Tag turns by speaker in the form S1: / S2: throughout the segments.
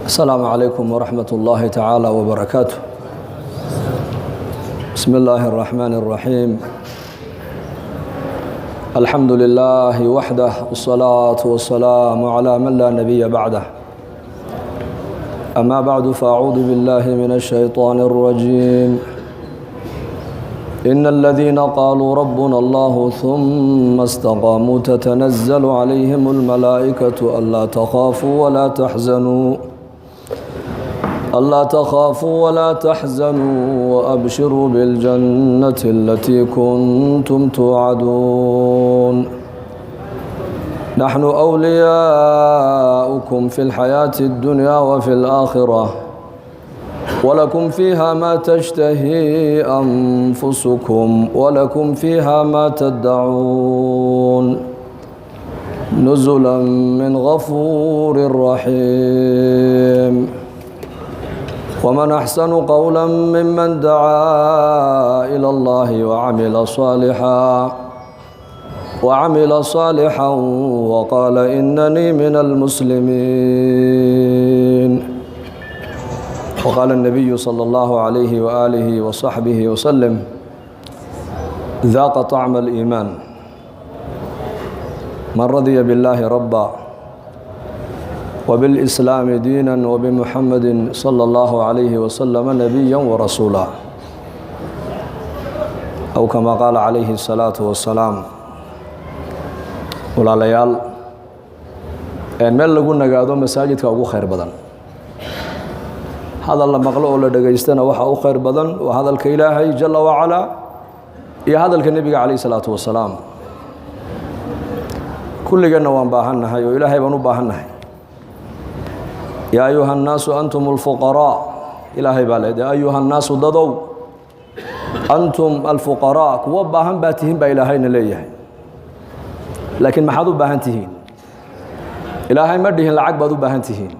S1: السلام عليكم ورحمة الله تعالى وبركاته. بسم الله الرحمن الرحيم. الحمد لله وحده والصلاة والسلام على من لا نبي بعده. أما بعد فأعوذ بالله من الشيطان الرجيم. إن الذين قالوا ربنا الله ثم استقاموا تتنزل عليهم الملائكة ألا تخافوا ولا تحزنوا وأبشروا بالجنة التي كنتم توعدون. نحن أولياؤكم في الحياة الدنيا وفي الآخرة ولكم فيها ما تشتهي أنفسكم ولكم فيها ما تدعون نزلا من غفور رحيم. ومن أحسن قولا ممن دعا إلى الله وعمل صالحا وقال إنني من المسلمين. وقال النبي صلى الله عليه وآله وصحبه وسلم: ذاق طعم الإيمان من رضي بالله ربا وبالإسلام دينا وبمحمد صلى الله عليه وسلم نبيا ورسولا أو كما قال عليه الصلاة والسلام. walaalayaal meel lagu nagaado masaajidka ugu khayr badan, hadal la maqlo oo la dhageystana waxa u khayr badan waa hadalka Ilaahay jalla wa ala iyo hadalka nabiga calayhi salaatu wasalaam. kulligana waan baahannahay oo Ilaahay baan u baahannahay. yaa ayuha nnaasu antumul fuqaraa, Ilaahay baa leeyahay ayuha nnaasu dadow antum alfuqaraa, kuwa baahan baa tihiin baa Ilaahayna leeyahay. laakiin maxaad u baahan tihiin? Ilaahay ma dhihin lacag baad u baahan tihiin,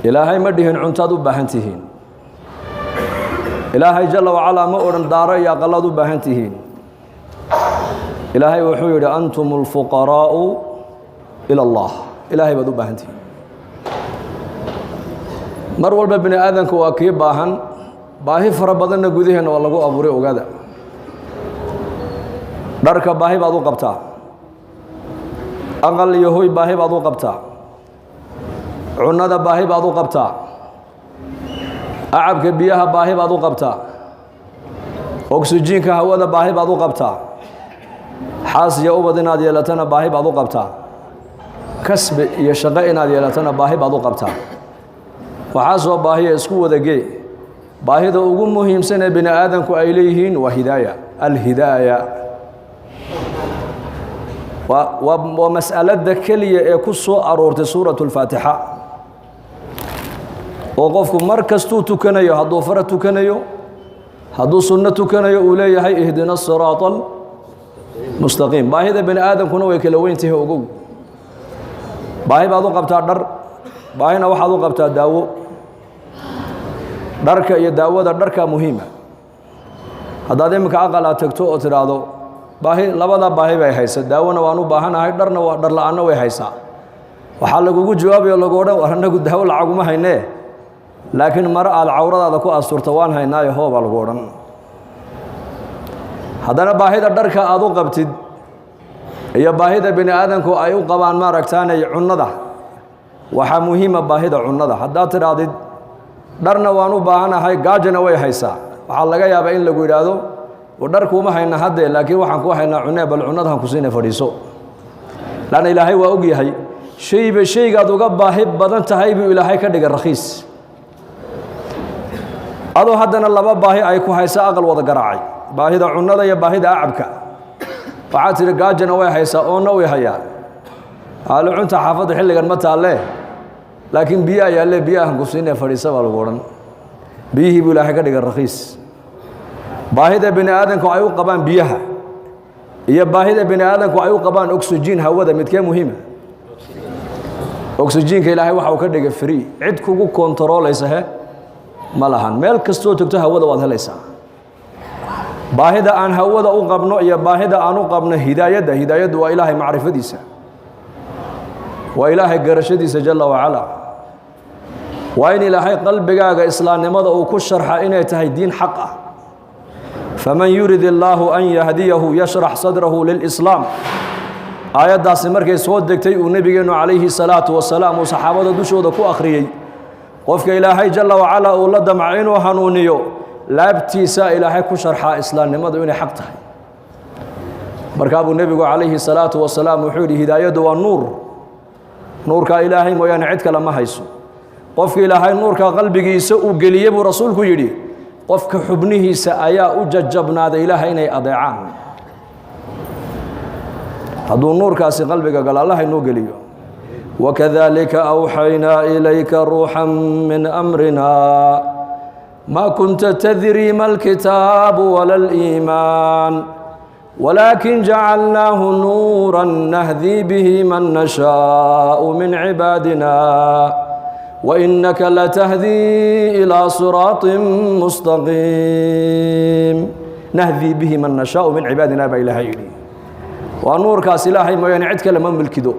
S1: Ilaahay ma dhihin cuntaad u baahan tihiin, Ilaahay jalla wa ala ma odhan daaro iyo aqalaad u baahan tihiin. Ilaahay wuxuu yidhi antumul fuqaraa'u ila Allah, Ilaahay baad u baahan tihiin. mar walba bini aadanku waa kii baahan, baahi fara badanna gudaheena waa lagu abuuray ogaada. dharka baahi baad u qabtaa, aqal iyo hoy baahi baad u qabtaa, cunada baahi baad u qabtaa, acabka biyaha baahi baad u qabtaa, oksijiinka hawada baahi baad u qabtaa, xaas iyo ubad inaad yeelatana baahi baad u qabtaa, kasbi iyo shaqo inaad yeelatana baahi baad u qabtaa. waxaasoo baahiya isku wadagee. baahida ugu muhiimsan ee bini aadanku ay leeyihiin waa hidaaya, alhidaaya. waa mas'alada keliya ee ku soo aroortay suuratu lfaatixa oo qofku mar kastuu tukanayo, hadduu farad tukanayo, hadduu sunno tukanayo, uu leeyahay ihdina siraata almustaqiim. baahida bini aadamkuna way kala weyn tahay ogow. baahi baad u qabtaa dhar, baahina waxaad u qabtaa daawo. dharka iyo daawada, dharkaa muhiima. haddaad iminka aqal aad tagto oo tidhaahdo labada baahi bay haysa, daawona waan u baahanahay, dharna waa dhar la'aanna way haysaa, waxaa lagugu jawaabayo lagu odhan war annagu daawo lacaguma haynee, laakiin mare aad cawradaada ku asturta waan haynaayo hoo baa lagu odhan. haddana baahida dharka aad u qabtid iyo baahida bini aadanku ay u qabaan maaragtaanay cunnada, waxaa muhiima baahida cunnada. haddaad tidhaahdid dharna waan u baahanahay, gaajana way haysaa, waxaa laga yaabaa in lagu yidhaahdo dharkuuma hayna haddee, laakiin waxaan ku haynaa cunee, bal cunnadahan ku siina fadhiiso. laanna ilaahay waa og yahay shayba shaygaad uga baahi badan tahay buu ilaahay ka dhigay rakhiis. adoo haddana laba baahi ay ku haysa aqal wada garaacay, baahida cunnada iyo baahida acabka. waxaad tidhi gaajana way haysaa, oonna way hayaa, haalo cunta xaafadda xilligan ma taalle, laakiin biyo ayaalle, biyahan ku siina fadhiisa baa lagu odhan. biyihii buu ilaahay ka dhigay rakhiis. baahida bini aadanku ay u qabaan biyaha iyo baahida bini aadanku ay u qabaan oksijiin hawada, midkee muhiima? oksijiinka ilaahay waxa uu ka dhigay free, cid kugu kontaroolaysa ma lahan. meel kastoo tagto hawada waad helaysaa. baahida aan hawada u qabno iyo baahida aan u qabno hidaayadda waa ilaahay macrifadiisa. وإلهي قرشدي جل وعلا وإن إلهي قلبك إسلام نمضى وكشرح إنه تهي دين حقه فمن يريد الله أن يهديه يشرح صدره للإسلام آيات داسي مركي سود دكتي ونبينا عليه الصلاة والسلام وصحابة دوشودة كو أخريي قفك إلهي جل وعلا ولد معين وحنونيو لا ابتساء إلهي كشرح إسلام نمضى وإنه حقته مركاب النبي عليه الصلاة والسلام وحوري هداية والنور نور كإلهي ويان عدك لما هيسو قفك إلهي نور كقلبك يسوء قليب رسولك يدي قفك حبنه سأيا أججبنا ذا إلهي إني أضيعان هذا النور كاسي قلبك قال الله إنه قليو وكذلك أوحينا إليك روحا من أمرنا ما كنت تدري ما الكتاب ولا الإيمان ولكن جعلناه نورا نهدي به من نشاء من عبادنا وإنك لتهدي إلى صراط مستقيم نهدي به من نشاء من عبادنا بإلهي ونور كاس إلهي ما ينعدك لمن بالكدو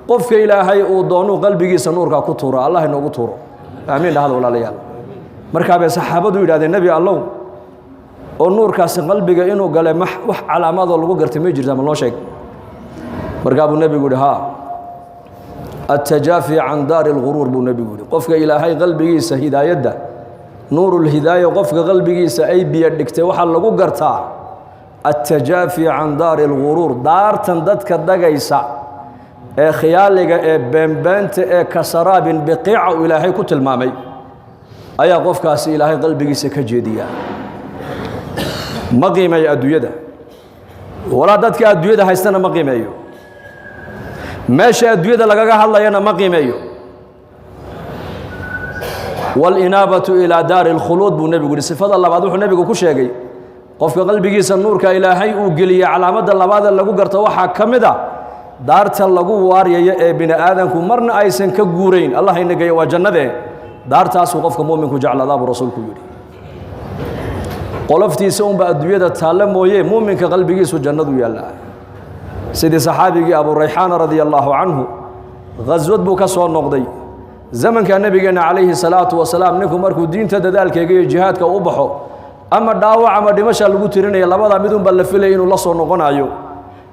S1: قفك إلهي ودونو قلبك سنورك كتورا الله إنه كتورا آمين هذا ولا ليال مركب صحابته إلى النبي الله ونور كاس قلبك إنه قال وح على ماذا الله قرت ميجر زي ما الله شيء مركب النبي يقول ها التجافي عن دار الغرور بالنبي يقول قفك إلهي قلبك هداية نور الهداية قفك قلبك أي بيدك توحل الله قرتها التجافي عن دار الغرور دار تندتك الدقيسة خيالك بنبنت كسراب بقيع إلهي كتل مامي أي قفك إلهي قلبك كجديا مقيمة أدوية ولا دتك أدوية هايستنا مقيمة ماشي أدوية لقاها الله ينا مقيمة والإنابة إلى دار الخلود بالنبي يقول صفات الله بعده النبي يقول كل شيء قفك قلبك النور كإلهي وقلي على مدى الله بعد اللي قرت وحى كمدا دارت الله واريا بين آدم كمرنا أيسن كجورين الله إنك وجنده دارت أسوقفك مؤمن كجعل الله برسولك يري قلفتي سوم بأدوية التعلم ويه مؤمن كقلبك سجنده يلا سيد صحابي أبو الريحان رضي الله عنه غزوة بوكسو النقدي زمن كان نبينا عليه الصلاة والسلام نكو مركو دين تدالك يجي جهاد كأوبحو أما داوع أما دمشق لقو تريني لبدا مدون بلفلي إنه الله صور نقنايو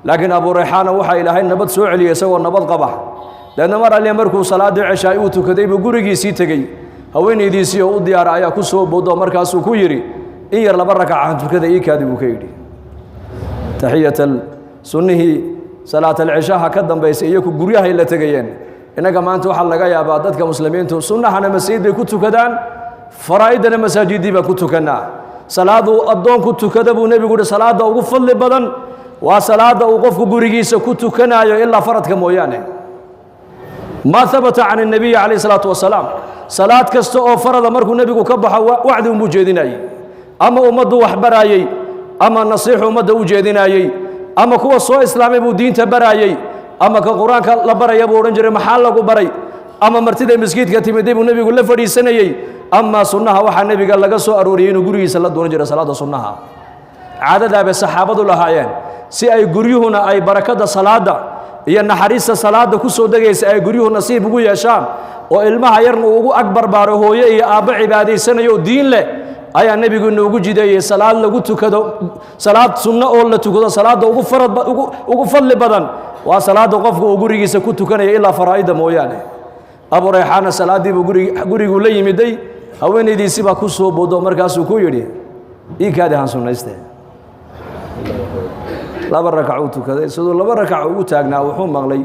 S1: لكن أبو الريحان وحى إلى هاي نبض سوعلي يسوى نبض قبح لأن مرة اللي مركو صلاة عشاء وتكذب قرقي سيتجي هوين يديسي ودي أرأي كسو بوضو مركز كويري إير لبرك عن كذا كاذب كيدي تحية السنه صلاة العشاء هكذا بيس إياكو قريها إلا تجيين إنك ما أنتوا حلقة يا بعضك مسلمين سنة أنا مسجد بكتو كذا فرائدنا مساجدي بكتو كنا صلاة الضون كتو كذا والنبي يقول صلاة وقفل بدن وصلاة وقف قريجيس كتو كنا إلا فرد كمويانه ما ثبت عن النبي عليه الصلاة والسلام صلاة كستو فرد مركو النبي كبح وعد مجدناي أما أمده وحبراي أما نصيح أمده وجدناي أما كوا سو إسلامي بدين تبراي أما كقرآن لبراي أبو رنجر محل بري أما مرتدى مسجد كتيم دي النبي يقول لفري سنة أما سنها وح النبي قال لك سو أروريين وجري صلاة رنجر صلاة سنها عدد أبي الصحابة لهايين سي أي جريهنا أي بركة صلاة هي النحريس صلاة كسو دقيس أي جريه نصيب وجو يشان وإلما يرن وجو أكبر باره هي أبع عبادي سنة يودين له أي النبي يقول نوجو جدي صلاة لقوتو كذا صلاة سنة أول تكذا صلاة وجو فرد وجو فل بدن وصلاة وقف وجوري سكوتو كان إلا فرائد مويانه أبو ريحان صلاة دي بجوري يقول لي مدي هوين دي سبا كسو بدو مركز كويري إيه كده هنسون نسته لا بركعوتو كذا سدو لا بركعوتو تاجنا وحوم مغلي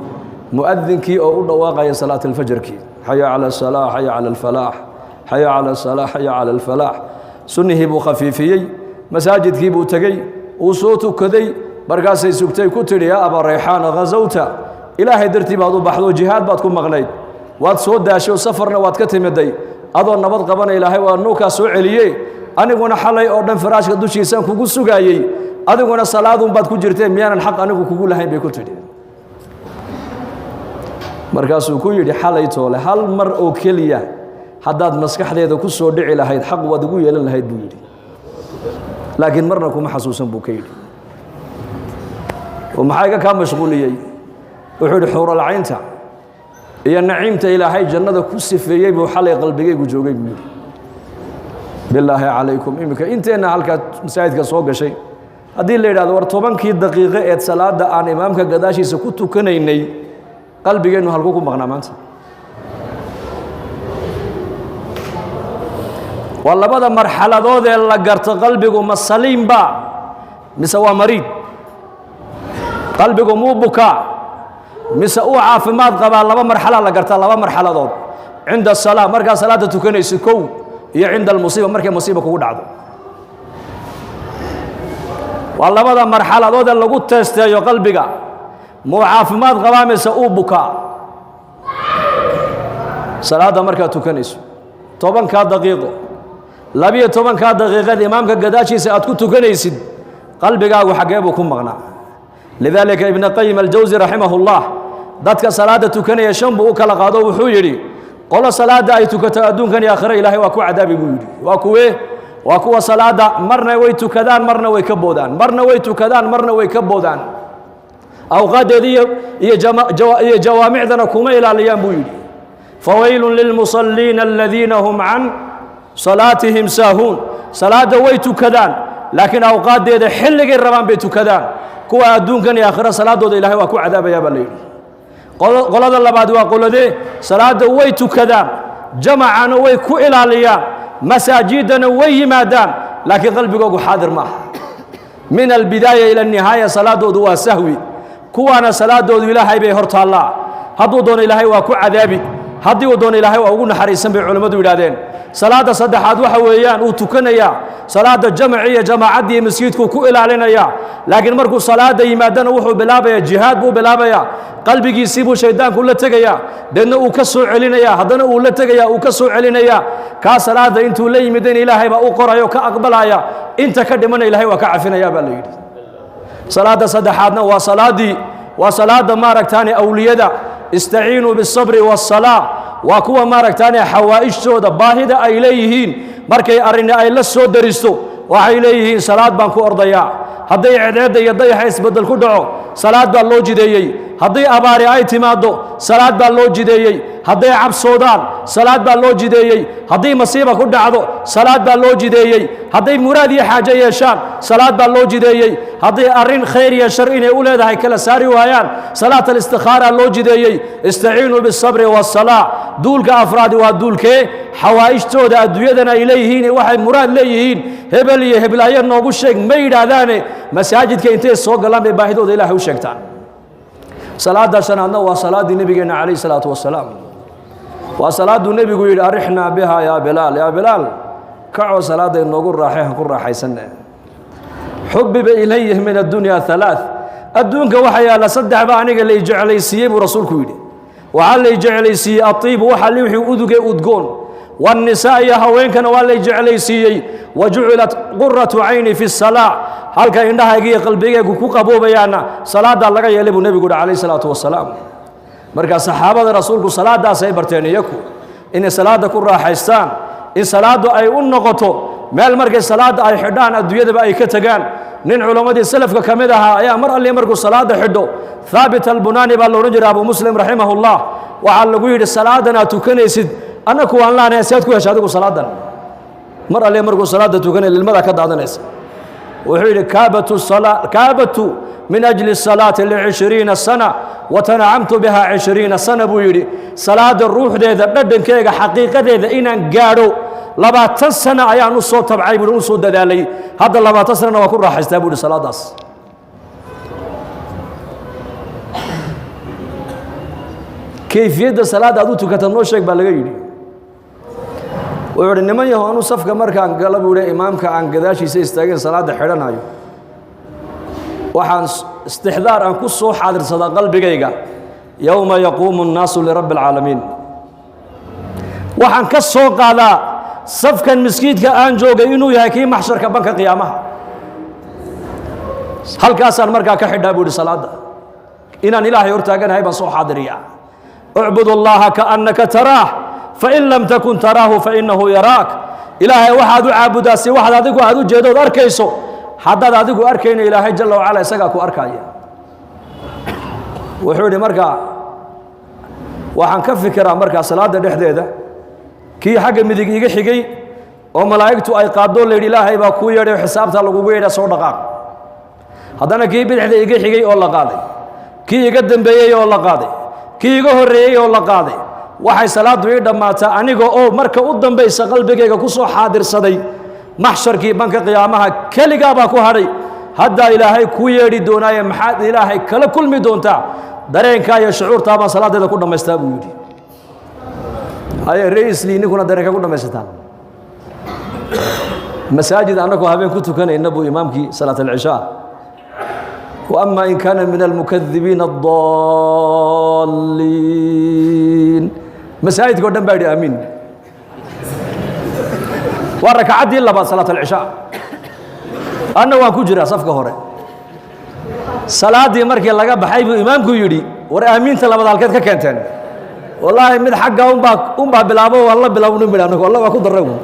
S1: مؤذن كي أو واقع صلاة الفجر كي حي على الصلاة حي على الفلاح حي على الصلاة حي على الفلاح سنه بو خفيفي مساجد كي بو تجي وصوتو كذي بركاس سكتي كتير يا أبا ريحان غزوتا إلهي درتي بعضو بحضو جهاد بعضكم مغليد واد سود داشو سفرنا واد كتم يدي أضو النبض قبنا إلهي وأنوكا سوعليي أنا قلنا حلي أردن فراش قدوشي سان كوكو سوغايي أنا قلنا صلاة بعد كجرتين ميانا الحق أنا كوكو لهاي بكتير مركز كويري حلي توله هل مر أو كلية حداد مسكح ليه ده كسر دعي لهاي حق ودقوا يلا لهاي بيري لكن مرنا كم حسوسا بوكيري ومحاجة كان مشغولية وحول حور العين تاع iyo naciimta ilaahay jannada ku sifeeyey buu xalay qalbigaygu joogay buu yidhi bilaahi calaykum iminka inteenna halkaa masaajidka soo gashay haddii la yidhahdo war 10kii daqiiqo eed salaada aan imaamka gadaashiisa ku tukanaynay qalbigeennu halkuu ku maqnaa maanta waa labada marxaladood ee la garto qalbigu ma saliimba mise waa mariid qalbigu muu bukaa mise uu caafimaad qabaa laba marxala la gartaa laba marxaladood cinda asalaa markaa salaada tukanaysid kow iyo cinda almusiiba markay musiiba kugu dhacdo waa labada marxaladood ee lagu teesteeyo qalbiga muu caafimaad qabaa mise uu bukaa salaada markaad tukanayso 10kaa daqiiqo 12kaa daqiiqad imaamka gadaashiisa aad ku tukanaysid qalbigaagu xaggee buu ku maqnaa lidaalika ibn qayim aljawsi raximahullah dadka salaada tukanaya 5 buu u kala qaado wuxuu yidhi qolo salaada ay tukato adduunkan iyo aakhira ilaahay waa ku cadaabi buu yidhi waa kuwa salaada marna way tukadaan marna way ka boodaan marna way tukadaan marna way ka boodaan awqaadeedii iyo jawaamicdana kuma ilaaliyaan buu yidhi fawaylun lilmusalliina aladiina hum can salaatihim saahuun salaada way tukadaan laakiin awqaadeeda xilligay rabaan bay tukadaan kuwa adduunkan iyo aakhira salaadooda ilaahay waa ku cadaabayaa baa la yidhi qolada labaad waa qoladee salaada way tukadaan jamacana way ku ilaaliyaan masaajidana way yimaadaan laakiin qalbigoogu xaadir ma aha min albidaaya ila nihaaya salaadoodu waa sahwi kuwaana salaadoodu ilaahay bay hor taallaa hadduu doono ilaahay waa ku cadaabi haddii uu doono ilaahay waa ugu naxariisan bay culimmadu yidhaahdeen salaada saddexaad waxa weeyaan uu tukanayaa salaada jamaci iyo jamaacaddii masjidku ku ilaalinayaa laakiin markuu salaada yimaadana wuxuu bilaabayaa jihaad buu bilaabayaa qalbigiisii buu shaydaanku la tegayaa deedna uu ka soo celinayaa haddana uu la tegayaa uu ka soo celinayaa kaa salaada intuu la yimidana ilaahay baa u qorayo ka aqbalaya inta ka dhimana ilaahay waa ka cafinayaa baa la yidhi salaada saddexaadna waa salaada maaragtaane awliyada istaciinuu biالصabri والصalaa waa kuwa maaragtaane xawaa'ijtooda baahida ay leeyihiin markay arrini ay la soo daristo waxay leeyihiin salaad baan ku ordayaa hadday cedeedda iyo dayaxa isbeddel ku dhaco salaad baa loo jideeyey hadday abaari ay timaaddo salaad baa loo jideeyey hadday cabsoodaan salaad baa loo jideeyey haddii masiiba ku dhacdo salaad baa loo jideeyey hadday muraad iyo xaajo yeeshaan salaad baa loo jideeyey hadday arrin khayr iyo shar inay u leedahay kala saari waayaan salaat alistikhaara loo jideeyey istaciinuu biالصabri والصalaa duulka afraadi waa duulkee xawaa'ijtooda adduunyadana ay leeyihiin waxay muraad leeyihiin hebel iyo heblaayo noogu sheeg ma yidhaahdaane masaajidka intay soo galaan bay baahidooda ilaahay u sheegtaan salaada shanaadna waa salaaddii nebigeenna calayhi salaatu wasalaam waa salaaduu nebigu yidhi arixnaa biha yaa bilaal kacoo salaadda inoogu raaxay han ku raaxaysanne xubiba ilayhi min addunya halaaث adduunka waxa yaalla 3 ba aniga lay jeclaysiiyey buu rasuulku yidhi waxaa lay jeclaysiiyey atiibu waxa wixii uduge udgoon والنساء يا هوينكنا والله جعليسيي وجعلت قرة عيني في الصلاة هل كان عندها يجي قلبي يجوك أبو بيانا صلاة الله جاي يلبو النبي قول عليه الصلاة والسلام مركز صحابة رسولك صلاة دا سيبرتين يكو إن صلاة كرة حيستان إن صلاة أي النقطة ما المركز صلاة أي حدان الدنيا بأي كتجان نين علماء السلف كمدها يا مر اللي مركز صلاة حدو ثابت البناني بالورجل أبو مسلم رحمه الله وعلى قيد الصلاة أنا تكنيسد أنا كوان لا نسيت كويش هذا صلاة مر اللي مركز صلاة تكني للمرأة كذا هذا ناس وحيد كابت الصلاة كابت من أجل الصلاة ل20 سنة وتنعمت بها 20 سنة بويري صلاة الروح ده بدن كيجا حقيقة ده إن جارو لبعض سنة أيام نص تبعي بنص دلالي هذا لبعض سنة وكل راح يستقبل الصلاة داس كيفية الصلاة هذا تكتمنو شيء بالغيري ويقول إنما يهونو صفقة مركان قلب ولا إمامك عن قداش يستأجر صلاة حرنا أيو وحن استحضار أن كل صوح حاضر صدق قلبي جيجا يوم يقوم الناس لرب العالمين وحن كالسوق هذا صفقة مسكيت كأنجو جينو يهكي محشر كبنك قيامها هل كاسر مركا كحد أبو الصلاة إن إله يرتاجن هاي بصوح حاضرية اعبد الله كأنك تراه فإن لم تكن تراه فإنه يراك إلهي واحد عابد سي واحد أديكو هادو جيدو أركيسو حداد أديكو أركين إلهي جل وعلا يساقكو أركايا وحولي مركا waxaan ka fikiraa markaa salaada dhexdeeda kii xagga midig iga xigay oo malaa'igtu ay qaado leeyahay ilaahay baa ku yeedhay xisaabta lagu yeedhay soo dhaqaaq haddana kii bidixda iga xigay oo la qaaday kii iga dambeeyay oo la qaaday kii iga horeeyay oo la qaaday waxay salaadu ii dhamaataa aniga oo marka u dambaysa qalbigayga ku soo xaadirsaday maxsharkii banka qiyaamaha kaliga baa ku hadhay hadda ilaahay ku yeedhi doonaaye maxaad ilaahay kala kulmi doontaa dareenka iyo shucuurta baan salaadeeda ku dhamaystaa buu yidhi haye raisli ninkuna dareenka ku dhamaysataan masaajid annagu habeen ku tukanayna buu imaamkii salaat al-cishaa وأما إن كان من المكذبين الضالين مساجد قدام بعد آمين وركعت إلا بعد صلاة العشاء أنا وأكو جرا صفقة هوري صلاة دي مركي لقى بحيب إمامكو يدي ورا آمين تلا بدل كذا كنتن والله من حقه أم بلابو والله بلابو نبلانه والله وأكو ضربه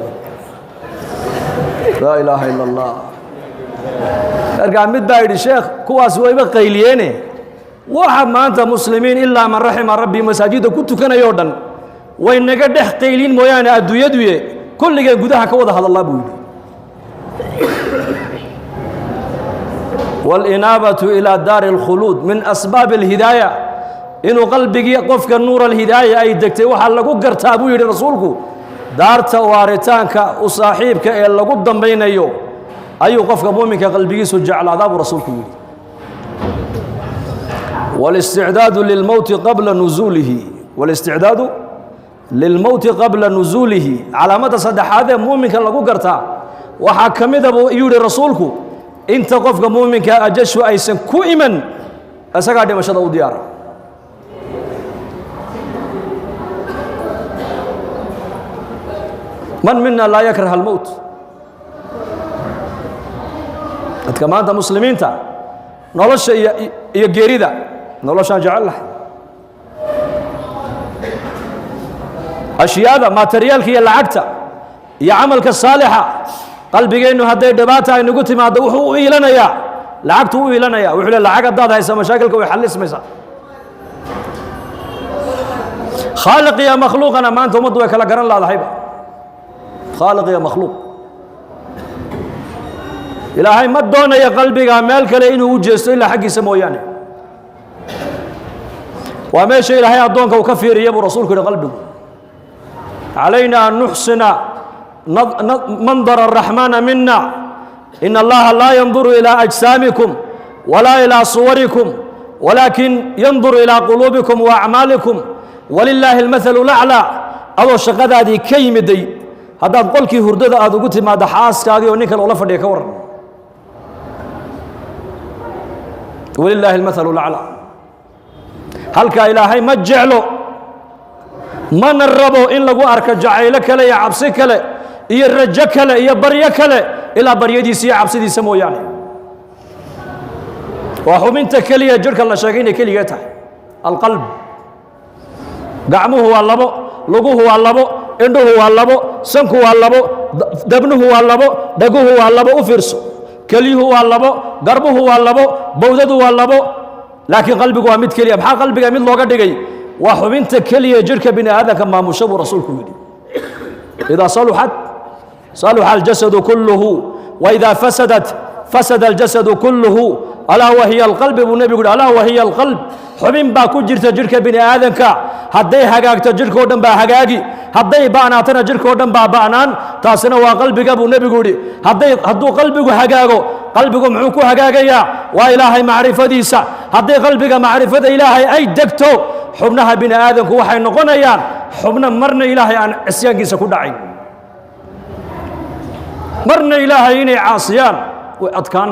S1: لا إله إلا الله أرجع مد بعيد الشيخ كواس ويبقى قيلينه واحد ما أنت مسلمين إلا من رحم ربي مساجد كنت كان يوردن وإن قد قيلين مويانا أدو يدوي كل جن جودها كوضح هذا الله بيقول والإنابة إلى دار الخلود من أسباب الهداية إنه قلبك يقف كالنور الهداية أي دكتي وحلقوا قرتابو يدي رسولك دار توارتانك وصاحبك إلا قدام بين يوم أي قفك مؤمنك قلبي سجع عذاب رسولك والاستعداد للموت قبل نزوله والاستعداد للموت قبل نزوله على مدى صدح هذا مؤمنك لقو قرتا وحكم ذا يوري رسولك انت قفك مؤمنك أجش أيسن كوئما أسقع دي مشهد ديار من منا لا يكره الموت كما أنت مسلمين تا نولش يجريدا نولش جعل أشياء ما تريال كي العكتة يعملك الصالحة قلبي إنه هذا دباتا إنه قلت ما دوحوا إلنا يا لعكتوا إلنا يا وحول العقد هذا يسمى مشاكلك ويحل اسمه خالق يا مخلوق أنا ما أنتم مضوا كلا قرن لا هيبة خالق يا مخلوق إلهي ما دونا يا قلبي عمال كله إنه وجست إلا حق سمويانه وما شيء إلهي أدونك وكفير يبو رسولك لقلبه علينا أن نحسن منظر الرحمن منا إن الله لا ينظر إلى أجسامكم ولا إلى صوركم ولكن ينظر إلى قلوبكم وأعمالكم ولله المثل الأعلى أو الشقة هذه كيم دي هذا قولك هردد هذا قلت ما دحاس كاغي ونيك الأولى فدي كور ولله المثل الأعلى هل كإلهي ما جعله ما نربو إن لقوا أرك جعيلك لا يعبسك لا يرجك لا يبريك لا إلا بريدي سي عبسي دي سمو يعني وحمنت كلية جرك الله شاقين كليته القلب قعمه هو اللبو لقوه هو اللبو عنده هو اللبو سنكه هو اللبو دبنه هو اللبو دقوه هو اللبو وفرسه كليه هو اللبو قربه هو اللبو بوذده هو اللبو لكن قلبك وامد كلية بحال قلبك امد لوغا دغاي وحبنت كلية جرك بني هذا كما مشبه رسولك يدي إذا صلحت صلح الجسد كله وإذا فسدت فسد الجسد كله ألا وهي القلب والنبي يقول ألا وهي القلب حبين باكو جرت جرك بني آذنك هدي حقاقت جرك ودن با حقاقي هدي باناتنا جرك ودن با بانان تاسنا وقلبك أبو النبي يقول هدو قلبك حقاقو قلبك معوكو حقاقيا وإلهي معرفة ديسا هدي قلبك معرفة إلهي أي دكتو حبنها بني آذنك وحي نقونيان حبنا مرنا إلهي عن عسيان كيسا كدعين مرنا إلهي إني عاصيان وأتكان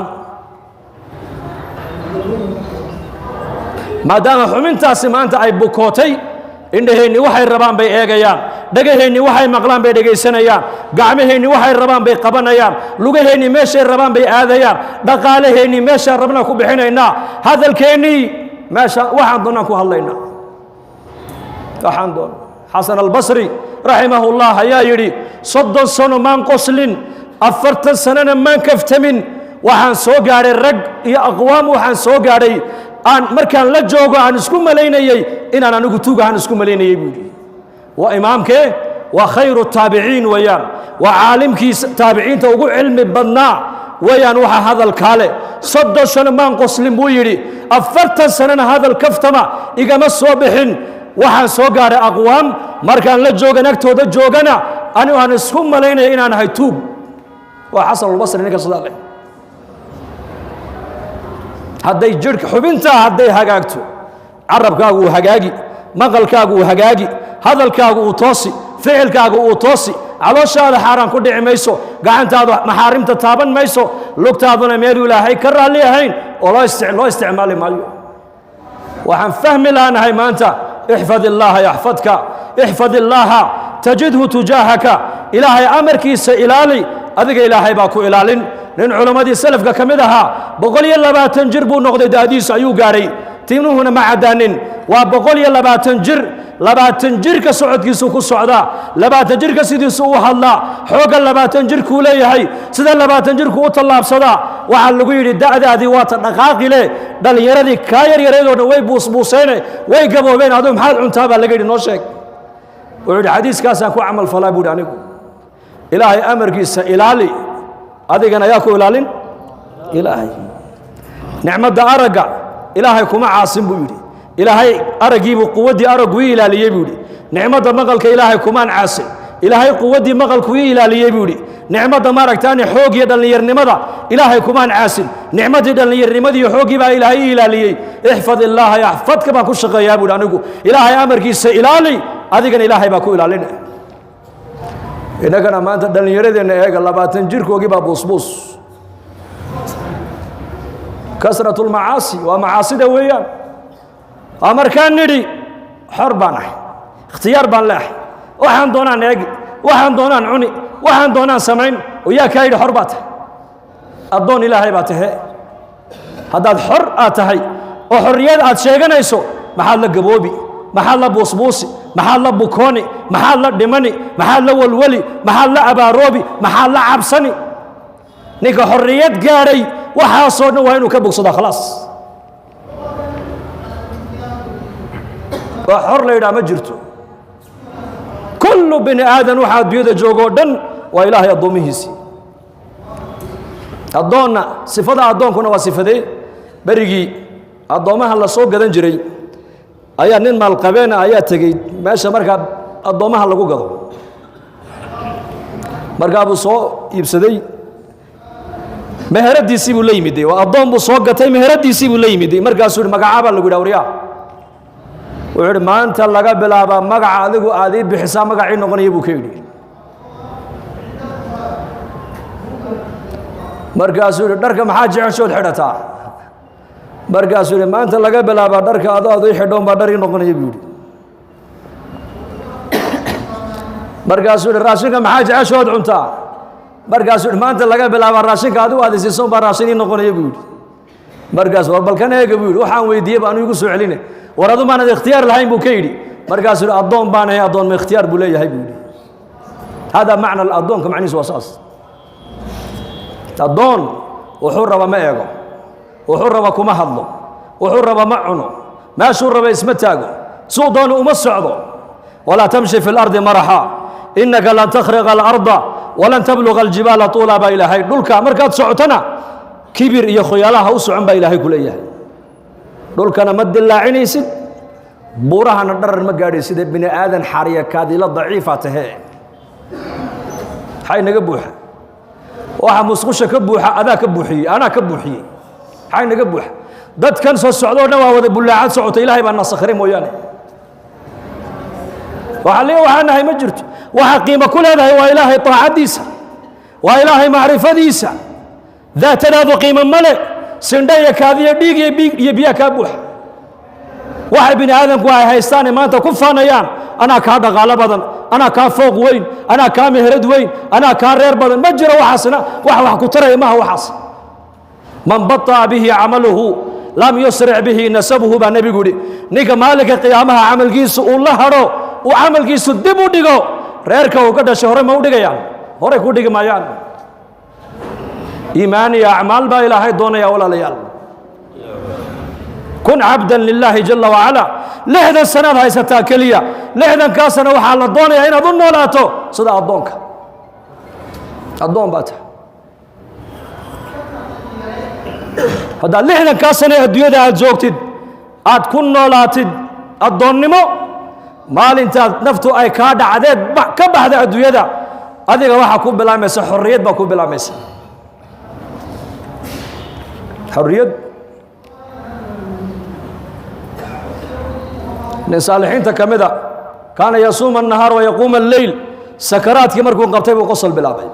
S1: ما دام حمنتاسي ما أنت أي بكوتي إنهيني وحي الربان بي إيغيان دقهيني وحي مقلان بي دقيسانيان قعمهيني وحي الربان بي قبانيان لغهيني ميشي الربان بي آذيان دقالهيني ميشي الربنا كو بحينينا هذا الكيني ماشا وحان دوناكو هاللينا وحان دون حسن البصري رحمه الله يا يري صد سنو من قسلين أفرت سنة من كفتمن وحان سو غاري رق يا أقوام وحان سو غاري
S2: aan markaan la joogo aan isku malaynayay inaan anigu tuugahan isku malaynayay buu yidhi waa imaamkee waa khayru taabiciin weeyaan waa caalimkii taabiciinta ugu cilmi badnaa weeyaan waxa hadalkaa leh 30 sano maan qoslin buu yidhi 40 sanana hadal kaftama igama soo bixin waxaan soo gaaray aqwaam markaan la joogan agtooda joogana anigu aan isku malaynaya inaan ahay tuug waa xasan albasri ninka sidaa leh hadday jirka xubintaa hadday hagaagto carabkaagu uu hagaagi maqalkaagu uu hagaagi hadalkaagu uu toosi ficilkaagu uu toosi calooshaada xaaraan ku dhici mayso gacantaadu maxaarimta taaban mayso lugtaaduna meeluu ilaahay ka raalli ahayn oo loo isticmaali maayo waxaan fahmi laanahay maanta ixfad illaaha yaxfadka ixfad illaaha tajidhu tujaahaka ilaahay amarkiisa ilaali adiga ilaahay baa ku ilaalin nin culammadii salafka ka mid ahaa 120 jir buu noqday daadiisu ayuu gaaray tiinuhuna ma cadaanin waa 120 jir 20 jirka socodkiisu ku socdaa 20 jirka sidiisu u hadlaa xooga 20 jirkuu leeyahay sida 20 jirku u tallaabsadaa waxaa lagu yidhi da'daadii waa ta dhaqaaqi leh dhallinyaradii kaa yaryareedoo dhan way buusbuuseene way gaboobeen aduu maxaad cuntaa baa laga yidhi noo sheeg wuxuu yidhi xadiiskaasaan ku camal falaa buu yidhi anigu ilaahay amarkiisa ilaali adigana yaa ku ilaalin ilaahay nicmadda aragga ilaahay kuma caasin buu yidhi ilaahay araggiibuu quwaddii araggu ii ilaaliyey buu yidhi nicmadda maqalka ilaahay kumaan caasin ilaahay quwaddii maqalku ii ilaaliyey buu yidhi nicmadda maaragtaani xoog iyo dhallinyarnimada ilaahay kumaan caasin nicmaddii dhallinyarnimadii iyo xooggii baa ilaahay ii ilaaliyey ixfad illaaha yaxfadka baan ku shaqeeyaa buu yidhi anigu ilaahay amarkiisa ilaali adigana ilaahay baa ku ilaalina innagana maanta dhallinyaradeenna eega 20 jirkoogii baa buusbuus kasratu lmacaasi waa macaasida weeyaan waa markaan nidhi xor baan ahay ikhtiyaar baan leehay waxaan doonaan eegi waxaan doonaan cuni waxaan doonaan samayn oo yaa kaa yidhi xor baa tahay addoon ilaahay baa tahe haddaad xor aad tahay oo xorriyad aad sheeganayso maxaad la gaboobi maxaad la buusbuusi maxaad la bukooni maxaad la dhimani maxaad la walwali maxaad la abaaroobi maxaad la cabsani ninka xorriyad gaadhay waxaasoo dhan waa inuu ka bogsadaa khalaas waa xor la yidhaha ma jirto kullu bini aadan waxaa adduunyada joogoo dhan waa ilaahay addoomihiisii addoonna sifada addoonkuna waa sifadee berigii addoommaha la soo gadan jiray ayaa nin maalqabeena ayaa tegey meesha markaa addoommaha lagu gado markaa buu soo iibsaday meheradiisii buu la yimiday waa addoon buu soo gatay meheradiisii buu la yimiday markaasuu yidhi magacaa baa lagu yidhi awriyaa wuxuu yidhi maanta laga bilaabaa magaca adigu aad ii bixisaa magacii noqonaya buu ka yidhi markaasuu yidhi dharka maxaa jeceshood xidhataa markaasuu yidhi maanta laga bilaabaa dharka adood ii xidhoon baa dhar ii noqonaya buu yidhi markaasuu yidhi raashinka maxaa jeceshood cuntaa markaasuu yidhi maanta laga bilaabaa raashinka adigu aad isiisoon baa raashin ii noqonaya buu yidhi markaas war balkan eega buu yidhi waxaan weydiiyey baanu igu soo celine war adu maanad ikhtiyaar lahayn buu ka yidhi markaasuu yidhi addoon baan ahay addoon ma ikhtiyaar buu leeyahay buu yidhi hada macna addoonka macnihiisu waa saas addoon wuxuu raba ma eego wuxuu raba kuma hadlo wuxuu raba ma cuno meeshuu raba isma taago suu doonu uma socdo walaa tamshi fi lardi maraxa innaka lan takhriqa alarda walan tabluga aljibaala tuula baa ilaahay dhulka markaad socotona kibir iyo khoyaalaha u socon baa ilaahay ku leeyahay dhulkana ma dilaacinaysid buurahana dharar ma gaadhaysid bini aadan xariya kaadila daciifa tahe maxay naga buuxa waxa musqusha ka buuxa adaa ka buuxiyey anaa ka buuxiyey maxay naga buuxa dadkan soo socdoo dhan waa wada bullaacad socota ilaahay baa nasakhray mooyaane waxaan nahay ma jirto waxa qiimo ku leedahay waa ilaahay taacadiisa waa ilaahay macrifadiisa daatadaadu qiimo male sindha iyo kaadiyo dhiig iyo biyaa kaa buuxa waxay bini aadamku ay haystaane maanta ku faanayaan anaa kaa dhaqaalo badan anaa kaa fooq weyn anaa kaa meherad weyn anaa kaa reer badan ma jiro waxaasna wax ku taraya maaha waxaas man baطa'a bihi camaluhu lam yusric bihi nasabuhu baa nebigu yidhi ninka maalinka qiyaamaha camalkiisu uu la hadho uu camalkiisu dib u dhigo reerka uu ka dhashay hore ma u dhigayaan horey ku dhigi maayaan iimaan iyo acmaal baa ilaahay doonaya walaalayaal kun cabdan lilaahi jala wacala 60 sanaad haysataa keliya 60kaa sana waxaa la doonayaa inaad u noolaato sida addoonka addoon baa tahay haddaad 60kaa sana adduunyada aad joogtid aad ku noolaatid addoonnimo maalintaad naftu ay kaa dhacdeed ka baxda adduunyada adiga waxaa ku bilaamaysa xorriyad baa ku bilaamaysa xorriyad nin saalixiinta ka mida kaana yasuuma annahaar wa yaquuma alleyl sakaraadkii markuu qabtay buu qosol bilaabay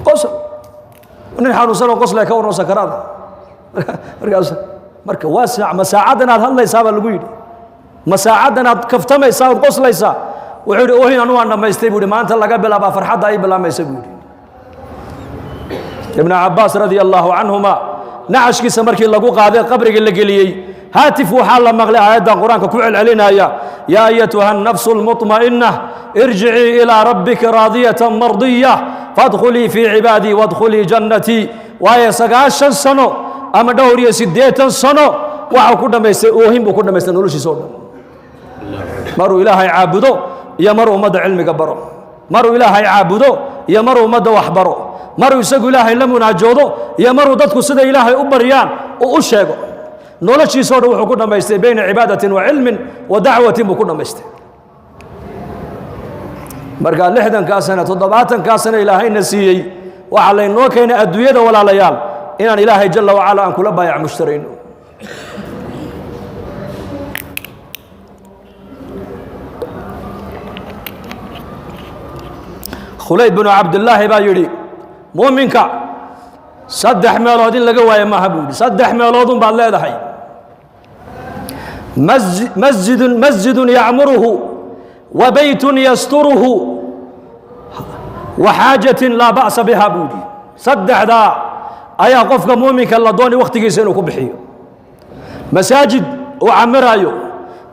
S2: qosol nin xanuunsanoo qoslay ka warno sakaraada markaas marka waa ma saacaddan aad hadlaysaa baa lagu yidhi ma saacaddan aad kaftamaysaa ood qoslaysaa wuxuu yidhi ohin anu waan dhammaystay buu yidhi maanta laga bilaabaa farxadda ay bilaamaysa buu yidhi ibnu cabbaas radia allaahu canhuma nacashkiisa markii lagu qaaday qabriga la geliyey haatif waxaa la maqlay aayaddan qur-aanka ku celcelinaya yaa ayatuha annafsu almuطma'inah irjicii ilaa rabbika raadiyatan mardiya fadkhulii fii cibaadii wadkhulii jannatii waayo 9 sano ama dhowr iyo 80 sano waxaa ku dhammaystay oohin buu ku dhammaystay noloshiisa oo dhan maruu ilaahay caabudo iyo maruu ummadda cilmiga baro maruu ilaahay caabudo iyo maruu ummadda wax baro maruu isagu ilaahay la munaajoodo iyo maruu dadku sida ilaahay u baryaan uu u sheego noloshiisoo dhan wuxuu ku dhammaystay bayna cibaadatin wa cilmin wa dacwatin buu ku dhammaystay markaa 60kaa sana 70kaa sana ilaahayna siiyey waxaa laynoo keenay adduunyada walaalayaal inaan ilaahay jala wacala aan kula baayac mushtarayno khulayd binu cabdillaahi baa yidhi muuminka 3 meelood in laga waayo maaha buu yidhi 3 meeloodun baad leedahay masjidun yacmuruhu wa beytun yasturuhu wa xaajatin laa ba'sa biha buu yidhi 3daa ayaa qofka muuminka la dooni wakhtigiisa inuu ku bixiyo masaajid uu camiraayo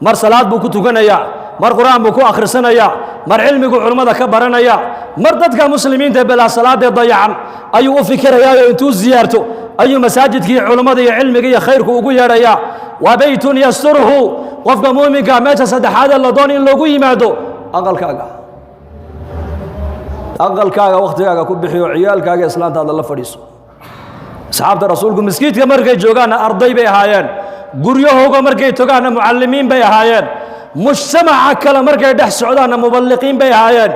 S2: mar salaad buu ku tukanayaa mar qur'aan buu ku akhrisanayaa mar cilmigu culummada ka baranaya mar dadka muslimiinta bilaa salaadee dayacan ayuu u fikirayaayo intuu ziyaarto ayuu masaajidkii culummada iyo cilmiga iyo khayrku ugu yeedhayaa wa beytun yasturuhu qofka muuminka meesha saddexaadee la doon in loogu yimaado aqalkaaga wakhtigaaga ku bixiyo ciyaalkaaga islaantaada la fadhiiso asxaabta rasuulku maskiidka markay joogaanna arday bay ahaayeen guryahooga markay togaanna mucallimiin bay ahaayeen mujtamaca kale markay dhex socdaanna muballiqiin bay ahaayeen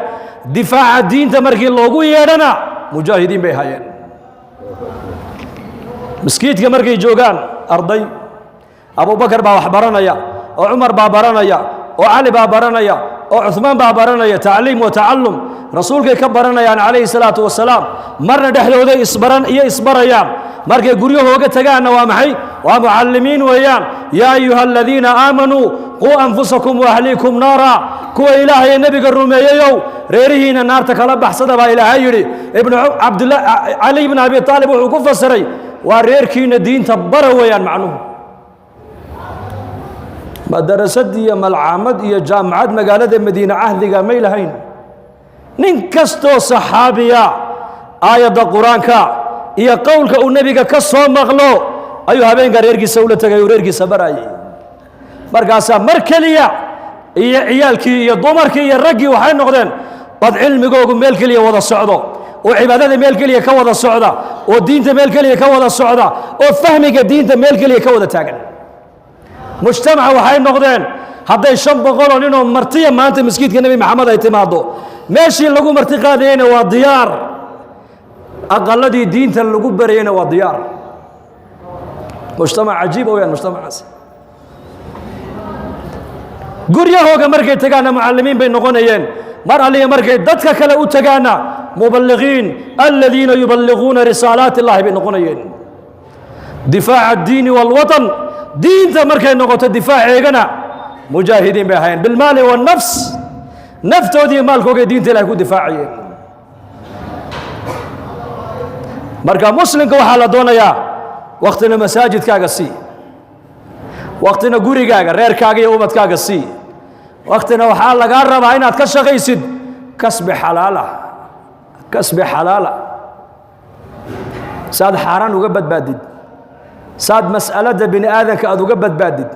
S2: difaaca diinta markii loogu yeedhana mujaahidiin bay ahaayeen maskiidka markay joogaan arday abubakar baa wax baranaya oo cumar baa baranaya oo cali baa baranaya oo cuثmaan baa baranaya tacliim wa tacallum rasuulkay ka baranayaan calayhi salaatu wasalaam marna dhexdooday isbarayaan markay guryahooga tagaanna waa maxay waa mucallimiin weeyaan yaa ayuha aladiina aamanuu quu anfusakum waahliikum naara kuwa ilaahay ee nebiga rumeeyeyow reerihiina naarta kala baxsada baa ilaahay yidhi cali ibn abi aalib wuxuu ku fasiray waa reerkiina diinta bara weeyaan macnuhu madarasad iyo malcaamad iyo jaamacad magaalada madiine cahdiga may lahayn nin kastoo saxaabiya aayadda qur-aanka iyo qowlka uu nebiga ka soo maqlo ayuu habeenka reerkiisa ula tegay uu reerkiisa barayay markaasaa mar keliya iyo ciyaalkii iyo dumarkii iyo raggii waxay noqdeen dad cilmigoogu meel keliya wada socdo oo cibaadada meel keliya ka wada socda oo diinta meel keliya ka wada socda oo fahmiga diinta meel keliya ka wada taagan mujtamaca waxay noqdeen hadday 500 oo ninoo martiya maanta maskiidka nebi maxamed ay timaado meeshii lagu marti qaadayeyna waa diyaar aqaladii diinta lagu barayeyna waa diyaar mujtamac cajiib weyaan mujtamacaas guryahooga markay tagaana mucallimiin bay noqonayeen mar alliya markay dadka kale u tagaana muballiqiin aladiina yuballiquuna risaalaati illahi bay noqonayeen difaaca addiini waalwatan diinta markay noqoto difaaceegana mujaahidiin bay ahaayeen bilmaali waannafs naftoodii maalkoogay diinta ilahay ku difaacayeen marka muslimka waxaa la doonayaa wakhtina masaajidkaaga sii wakhtina gurigaaga reerkaaga iyo ubadkaaga sii wakhtina waxaa lagaa rabaa inaad ka shaqaysid kasbi xalaala si aad xaaraan uga badbaadid saad mas'alada bini aadanka aad uga badbaadid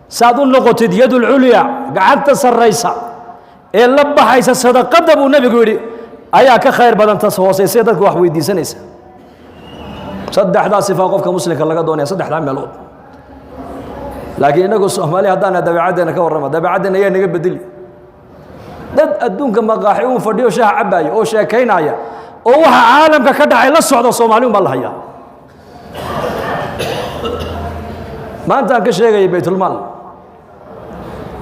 S2: saad u noqotid yadul culya gacanta sarraysa ee la baxaysa sadaqada buu nabigu yidhi ayaa ka khayr badan tas hoosaysa dadku wax weydiisanaysa saddexdaa sifaa qofka muslimka laga doonaya saddexdaa meelood laakiin inagu Soomaali haddana dabeecaddeena ka warrama dabeecaddeena ayaa naga bedeli dad adduunka maqaaxi uu fadhiyo shaah cabaaya oo sheekaynaya oo waxa caalamka ka dhacay la socdo Soomaali uma lahaya maanta aan ka sheegay baytul maal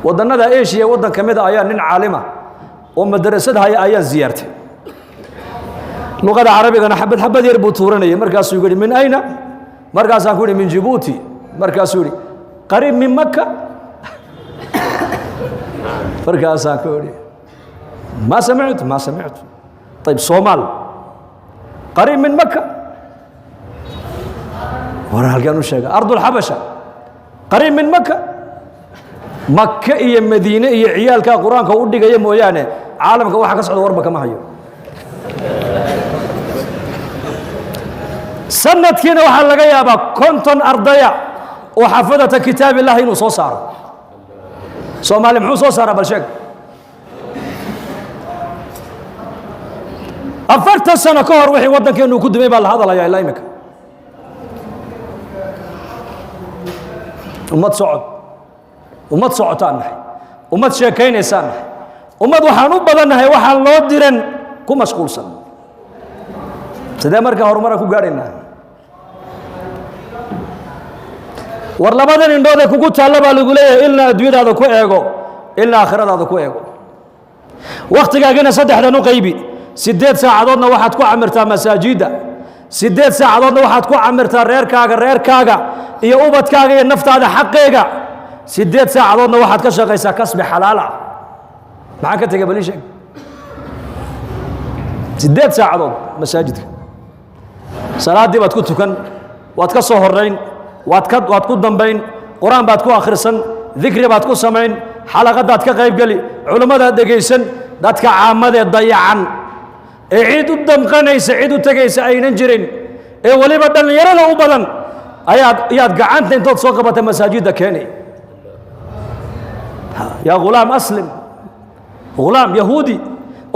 S2: wadannada Asia wadan kamid ah ayaa nin caalima oo madrasad haya ayaa ziyaartay luqada carabigana xabad xabad yar buu tuuranayay markaasuu yiri min ayna markaasaan ku yiri min Djibouti markaasuu yiri qariib min Makka markaasaan ku yiri ما سمعت طيب صومال قريب من مكة وراها كانوا شيء أرض الحبشة قريب من مكة مكة هي مدينة هي عيال كقرآن كودي جاي مويانة عالم كواحد كسر وربك ما هي سنة كنا وحلا جاي أبا كنتن أرضيا وحفظت كتاب الله إنه صار صومال محو صار بالشك أفرت السنة كهر وحي ودن كأنه كد ما يبال هذا لا يا إلهي مك وما تصعدان وما تشكين إنسان وما دوحانو بدن هاي وحال لو ديرن كو مشغول سن سيدا مركا هرمرا كو غارينا ورلبادن اندوده كوكو تالبا لغو ليه إلنا أدويدادا كو إيغو إلنا آخرادادا كو إيغو وقتigaagana saddexdan u qaybi 8 saacadoodna waxaad ku camirtaa masaajida 8 saacadoodna waxaad ku camirtaa reerkaaga iyo ubadkaaga iyo naftaada xaqeega 8 saacadoodna waxaad ka shaqaysaa kasbi xalaal ah maxaa ka tagay baliisha 8 saacadood masaajidka salaadii baad ku tukan waad ka soo horeyn waad ku dambayn quraan baad ku akhrisan dhikri baad ku samayn xalaqadaad ka qayb gali culimada dhageysan dadka caamada dayacan ee cid u damqanaysa cid u tagaysa aynan jirin ee waliba dhalinyarada u badan ayaad gacanta intood soo qabatay masaajida keenay ya gulaam aslim gulaam yahuudi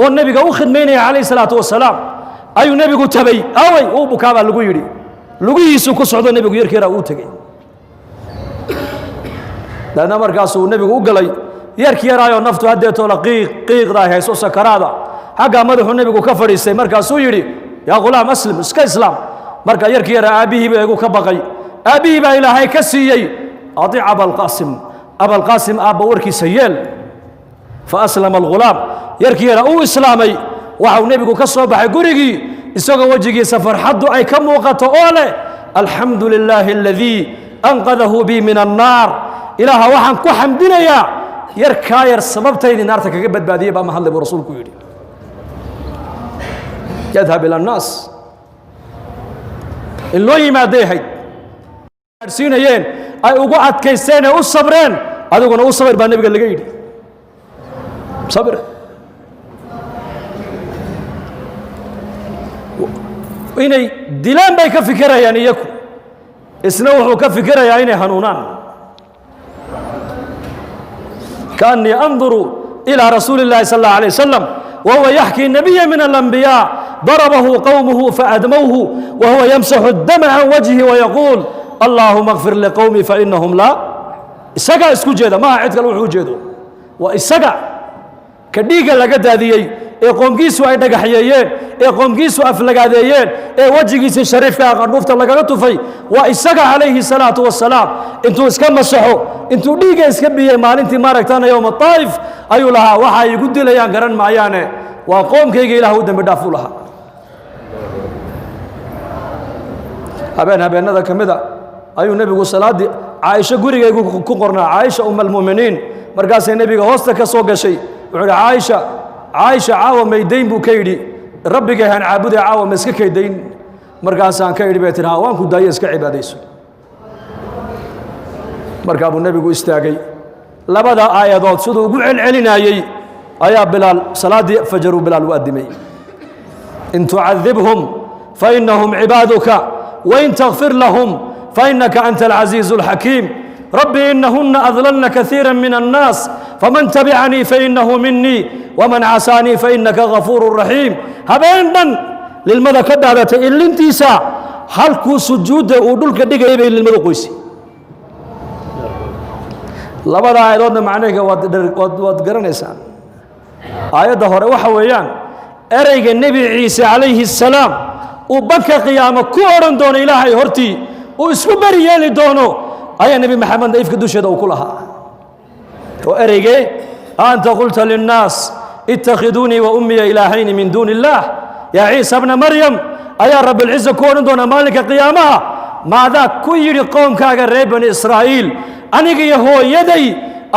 S2: oo nabiga u khidmeynaya calayhi salaatu wasalaam ayuu nabigu tabay away uu bukaaba lagu yiri lugihiisu ku socdo nabigu yarkeera uu tagay dana markaas uu nabigu u galay yarkii yaraayo naftu hadeeto la qiiqda hayso sakaraada haga madaxu nabigu ka fariistay markaas uu yiri ya gulaam aslim iska islaam marka yarkii yaraa aabihiiba igu ka baqay aabihiiba ilaahay ka siiyay adi abul qasim aaba warkiisa yeel fa aslama al-gulaam yarkii yaraa uu islaamay waxa uu nabigu ka soo baxay gurigii isagoo wajigiisa farxadu ay ka muuqato oo leh alxamdulillaahi alladii anqadahu bi min an-naar ilaaha waxaan ku xamdinayaa yarkaa yar sababtaydii naarta kaga badbaadiyay baa mahadle buu rasuulku yidhi yadhab ila annaas in loo yimaaday ahayd gaadhsiinayeen ay ugu adkaysteen ee u sabreen adiguna u sabir baa nabiga laga yidhi sabir inay dilaan bay ka fikirayaan iyaku isna wuxuu ka fikirayaa inay hanuunaan كأني أنظر إلى رسول الله صلى الله عليه وسلم وهو يحكي نبيا من الأنبياء ضربه قومه فأدموه وهو يمسح الدم عن وجهه ويقول اللهم اغفر لقومي فإنهم لا إساقا اسكو جيدا ما عدك الوحو جيدو وإساقا كديقا لقد هذه قومكيسو أي دقحييين قومكيسو أفلقاديين وجهكيسو الشريف كأغنوفت لقاتفي وإساقا عليه الصلاة والسلام انتو اسكا مسحو انتو ديقا اسكا بيه مالنتي ماركتانا يوم الطائف أيو لها وحا يقود ليان قرن معياني وقوم كيقي لها ودن بدافو لها هبين هذا كمدا أيو نبي صلاة عائشة قريقا يقول كقرنا عائشة أم المؤمنين مرقاسي نبي هوستك سوق شيء وعلى عائشة عاوة ميدين بو كيدي ربي هان عابد عاوة مسك كيدين مرقاسان كيدي بيتنا وانكو دايس كعباديسو مرقاب النبي قو استاقي لبدا آية دوت سدو قو علنا يي آية بلال صلاة فجروا بلال وأدمي إن تعذبهم فإنهم عبادك وإن تغفر لهم فإنك أنت العزيز الحكيم ربي إنهن أضللن كثيرا من الناس فمن تبعني فإنه مني ومن عصاني فإنك غفور رحيم هبين للمدى كدادة اللي انتيسا halkuu sujuudda uu dhulka dhigayay bay ilmadu qoysay labada aayadoodna macnaheega waad garanaysaan aayadda hore waxa weeyaan ereyga nebi ciise calayhi salaam uu banka qiyaamo ku odhan doono ilaahay hortii uu isku beri yeeli doono ayaa nebi maxamedna ifka dusheeda uu ku lahaa oo ereygee anta qulta linnaas ittakhiduunii wa ummiya ilaahayni min duuni illaah yaa ciisa bna maryam ayaa rabbilciza ku odhan doonaa maalinka qiyaamaha maadaa ku yidhi qowmkaaga reer bani israa'iil aniga iyo hooyaday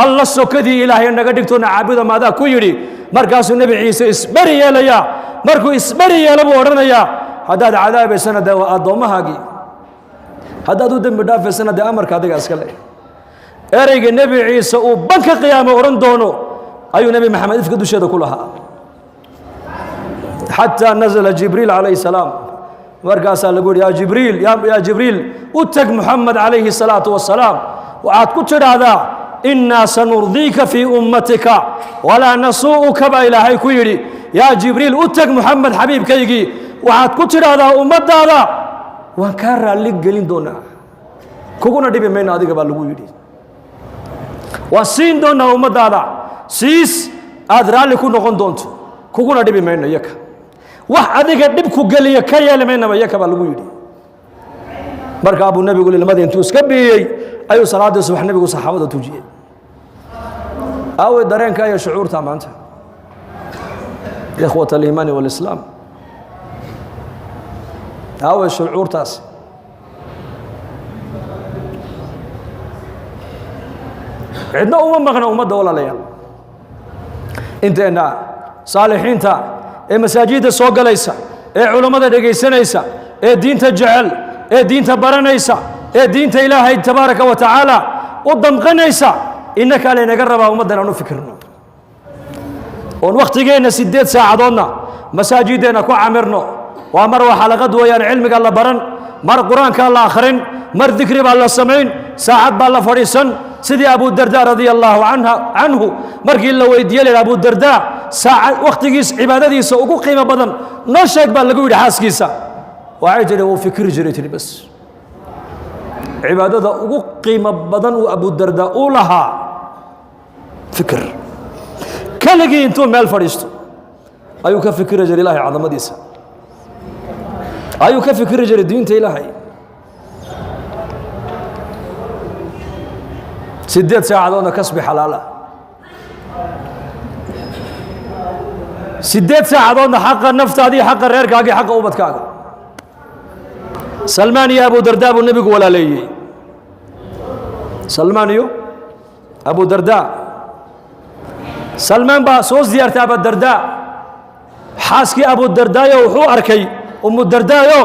S2: alla sokadii ilaahay naga dhigtoona caabuda maadaa ku yidhi markaasuu nebi ciise isberi yeelayaa markuu isberi yeelo buu odhanayaa haddaad cadaabaysana dee waa addoommahaagii haddaad u dembi dhaafaysana dee amarka adiga iska leh ereyga nebi ciise uu banka qiyaamo odhan doono ayuu nebi maxamed ifka dusheeda ku lahaa xataa nazala jibriil calayhi salaam markaasaa lagu yidhi yaa jibriil u tag muxamed calayhi salaatu wasalaam waxaad ku tidhaahdaa innaa sanurdiika fii ummatika walaa nasuu'uka baa ilaahay ku yidhi yaa jibriil u tag muxamed xabiibkaygii waxaad ku tidhaahdaa ummaddaada waan kaa raalli gelin doonaa kuguna dhibi mayno adiga baa lagu yidhi waan siin doonaa ummaddaada siis aad raalli ku noqon doonto kuguna dhibi mayno iyaka wax adiga dhib ku geliya ka yeeli maynaba iyaka baa lagu yidhi markaa buu nebigu lilmadii intuu iska biyey ayuu salaaddii subax nebigu saxaabada tujiyey aawey dareenka iyo shucuurta maanta ikhwat aliimaani waalislaam aawey shucuurtaasi cidna uma maqna ummadda walaalayaal inteenna saalixiinta ee masaajidda soo galaysa ee culammada dhegaysanaysa ee diinta jecel ee diinta baranaysa ee diinta ilaahay tabaaraka wa tacaala u damqanaysa innaka laynaga rabaa ummaddan aan u fikirno oon wakhtigeenna 8 saacadoodna masaajiddeenna ku camirno waa mar waa xalaqad weeyaan cilmiga la baran mar qur-aanka la akhrin mar dikri baa la samayn saacad baa la fadhiisan sidii abu darda radia allaahu canhu markii la weydiiyey la abu darda saacad wakhtigiis cibaadadiisa ugu qiimo badan noo sheeg baa lagu yidhi xaaskiisa waxay tidhi wuu fikri jiray tidhi bas cibaadada ugu qiimo badan uu abu darda uu lahaa fikir keligii intuu meel fadhiisto ayuu ka fikiri jiray ilaahay cadamadiisa ayuu ka fikiri jiray diinta ilaahay 8 saacadoodna kasbi xalaala 8 saacadoodna xaqa naftaadii xaqa reerkaagii xaqa ubadkaaga salmaan iyo abu darda buu nebigu walaaleeyey salmaan iyo abu darda salmaan baa soo ziyaartay abu darda xaaskii abu dardaayo wuxuu arkay umu dardaayo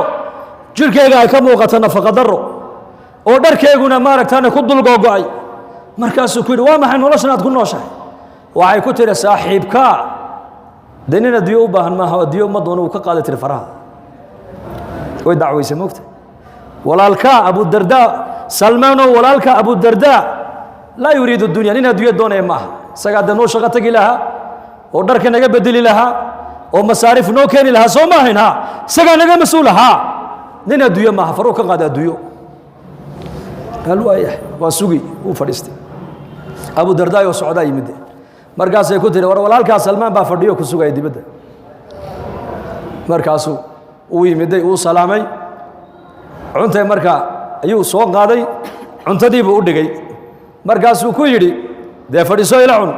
S2: jirkeyga ay ka muuqato nafaqa daro oo dharkeyguna maaragtaane ku dulgoogo'ay markaasuu ku yidhi waa maxay noloshan aad ku nooshahay waxay ku tiri saaxiibkaa dee nin adduyo u baahan maaha adduyo ma doono uu ka qaaday tiri faraha way dacwaysay moogta walaalkaa abu darda salmaanoo walaalka abu darda laa yuriidu dunya nin adduyo doonaya maaha isagaa dee noo shaqo tagi lahaa oo dharka naga bedeli lahaa oo masaarif noo keeni lahaa soo ma ahayn ha isagaa naga mas-uul ahaa nin adduyo maaha faruu ka qaaday adduyo hal waayahay waa sugi wuu fadhiistay abu dardaay oo socdaa yimid markaasay ku tiri war walaalkaa salmaan baa fadhiyo ku sugaya dibadda markaasuu uu yimiday uu salaamay cuntay markaa ayuu soo qaaday cuntadiibuu u dhigay markaasuu ku yidhi dee fadhiiso ila cun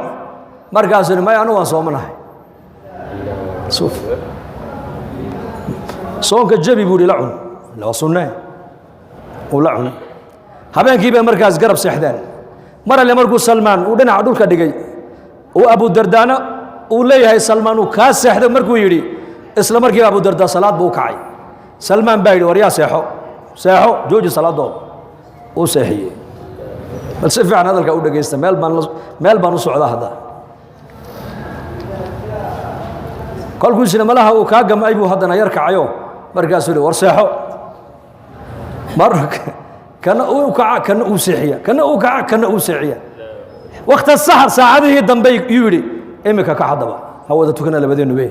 S2: markaasuu yidhi maya anu waan soomanahay soonka jabi buu yidhi la cun waa sunnee uu la cunay habeenkii bay markaas garab seexdeen mar alle markuu salmaan uu dhinaca dhulka dhigay uu abu dardaana uu leeyahay salmaan uu kaa seexday markuu yidhi isla markiiba abu darda salaad buu u kacay salmaan baa yidhi war yaa seexo seexo jooji salaadooda uu seexiyey bal si fiican hadalka u dhegaysta meel baan u socdaa hadda kolkuusina malaha uu kaa gamay buu haddana yar kacayo markaasuu yidhi war seexo mar kana uu kaca kana uu seexiya kana uu kaca kana uu seexiya waqti sahar saacadihii dambe yiri imika ka hadaba ha wada tukana labadeenu bay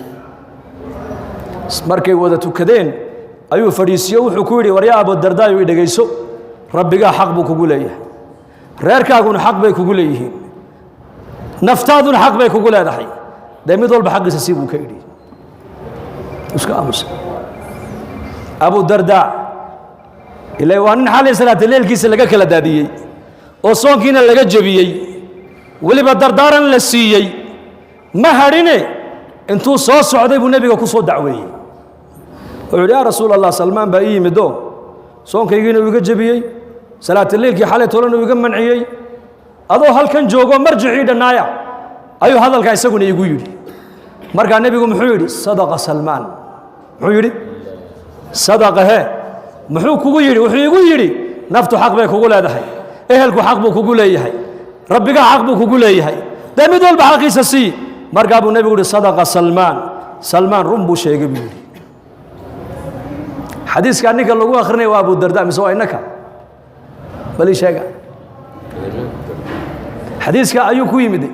S2: markay wada tukadeen ayuu fadhiisiyo wuxuu ku yiri waryaa Abu Darda ay dhageyso rabbiga xaq buu kugu leeyahay reerkaaguna xaq bay kugu leeyihiin naftaaduna xaq bay kugu leedahay mid walba xaqiisa si buu ka yiri iska aamus Abu Darda ilaa waan xalay salaada leelkiisa laga kala daadiyay oo soonkiina laga jabiyay waliba dardaaran la siiyay ma harine intuu soo socday buu nabiga ku soo dacweeyay wuxuu yaa rasuulallah Salmaan baa yimido soonkaygiina uu iga jabiyay salaada leelkii xalay tolan uu iga manciyay adoo halkan joogo marjicii dhanaaya ayuu hadalka isaguna igu yiri marka nabigu muxuu yiri sadaqa Salmaan muxuu yiri sadaqa muxuu kugu yiri wuxuu igu yiri naftu xaq bay kugu leedahay ehelku xaq buu kugu leeyahay rabbiga xaq buu kugu leeyahay mid walba xaqiisa si marka buu nabigu yiri sadaqa Salmaan run buu sheegay buu yiri xadiiska ninka lagu akhrinay waa Abu Darda mise waa inaka bali sheega xadiiska ayuu ku yimid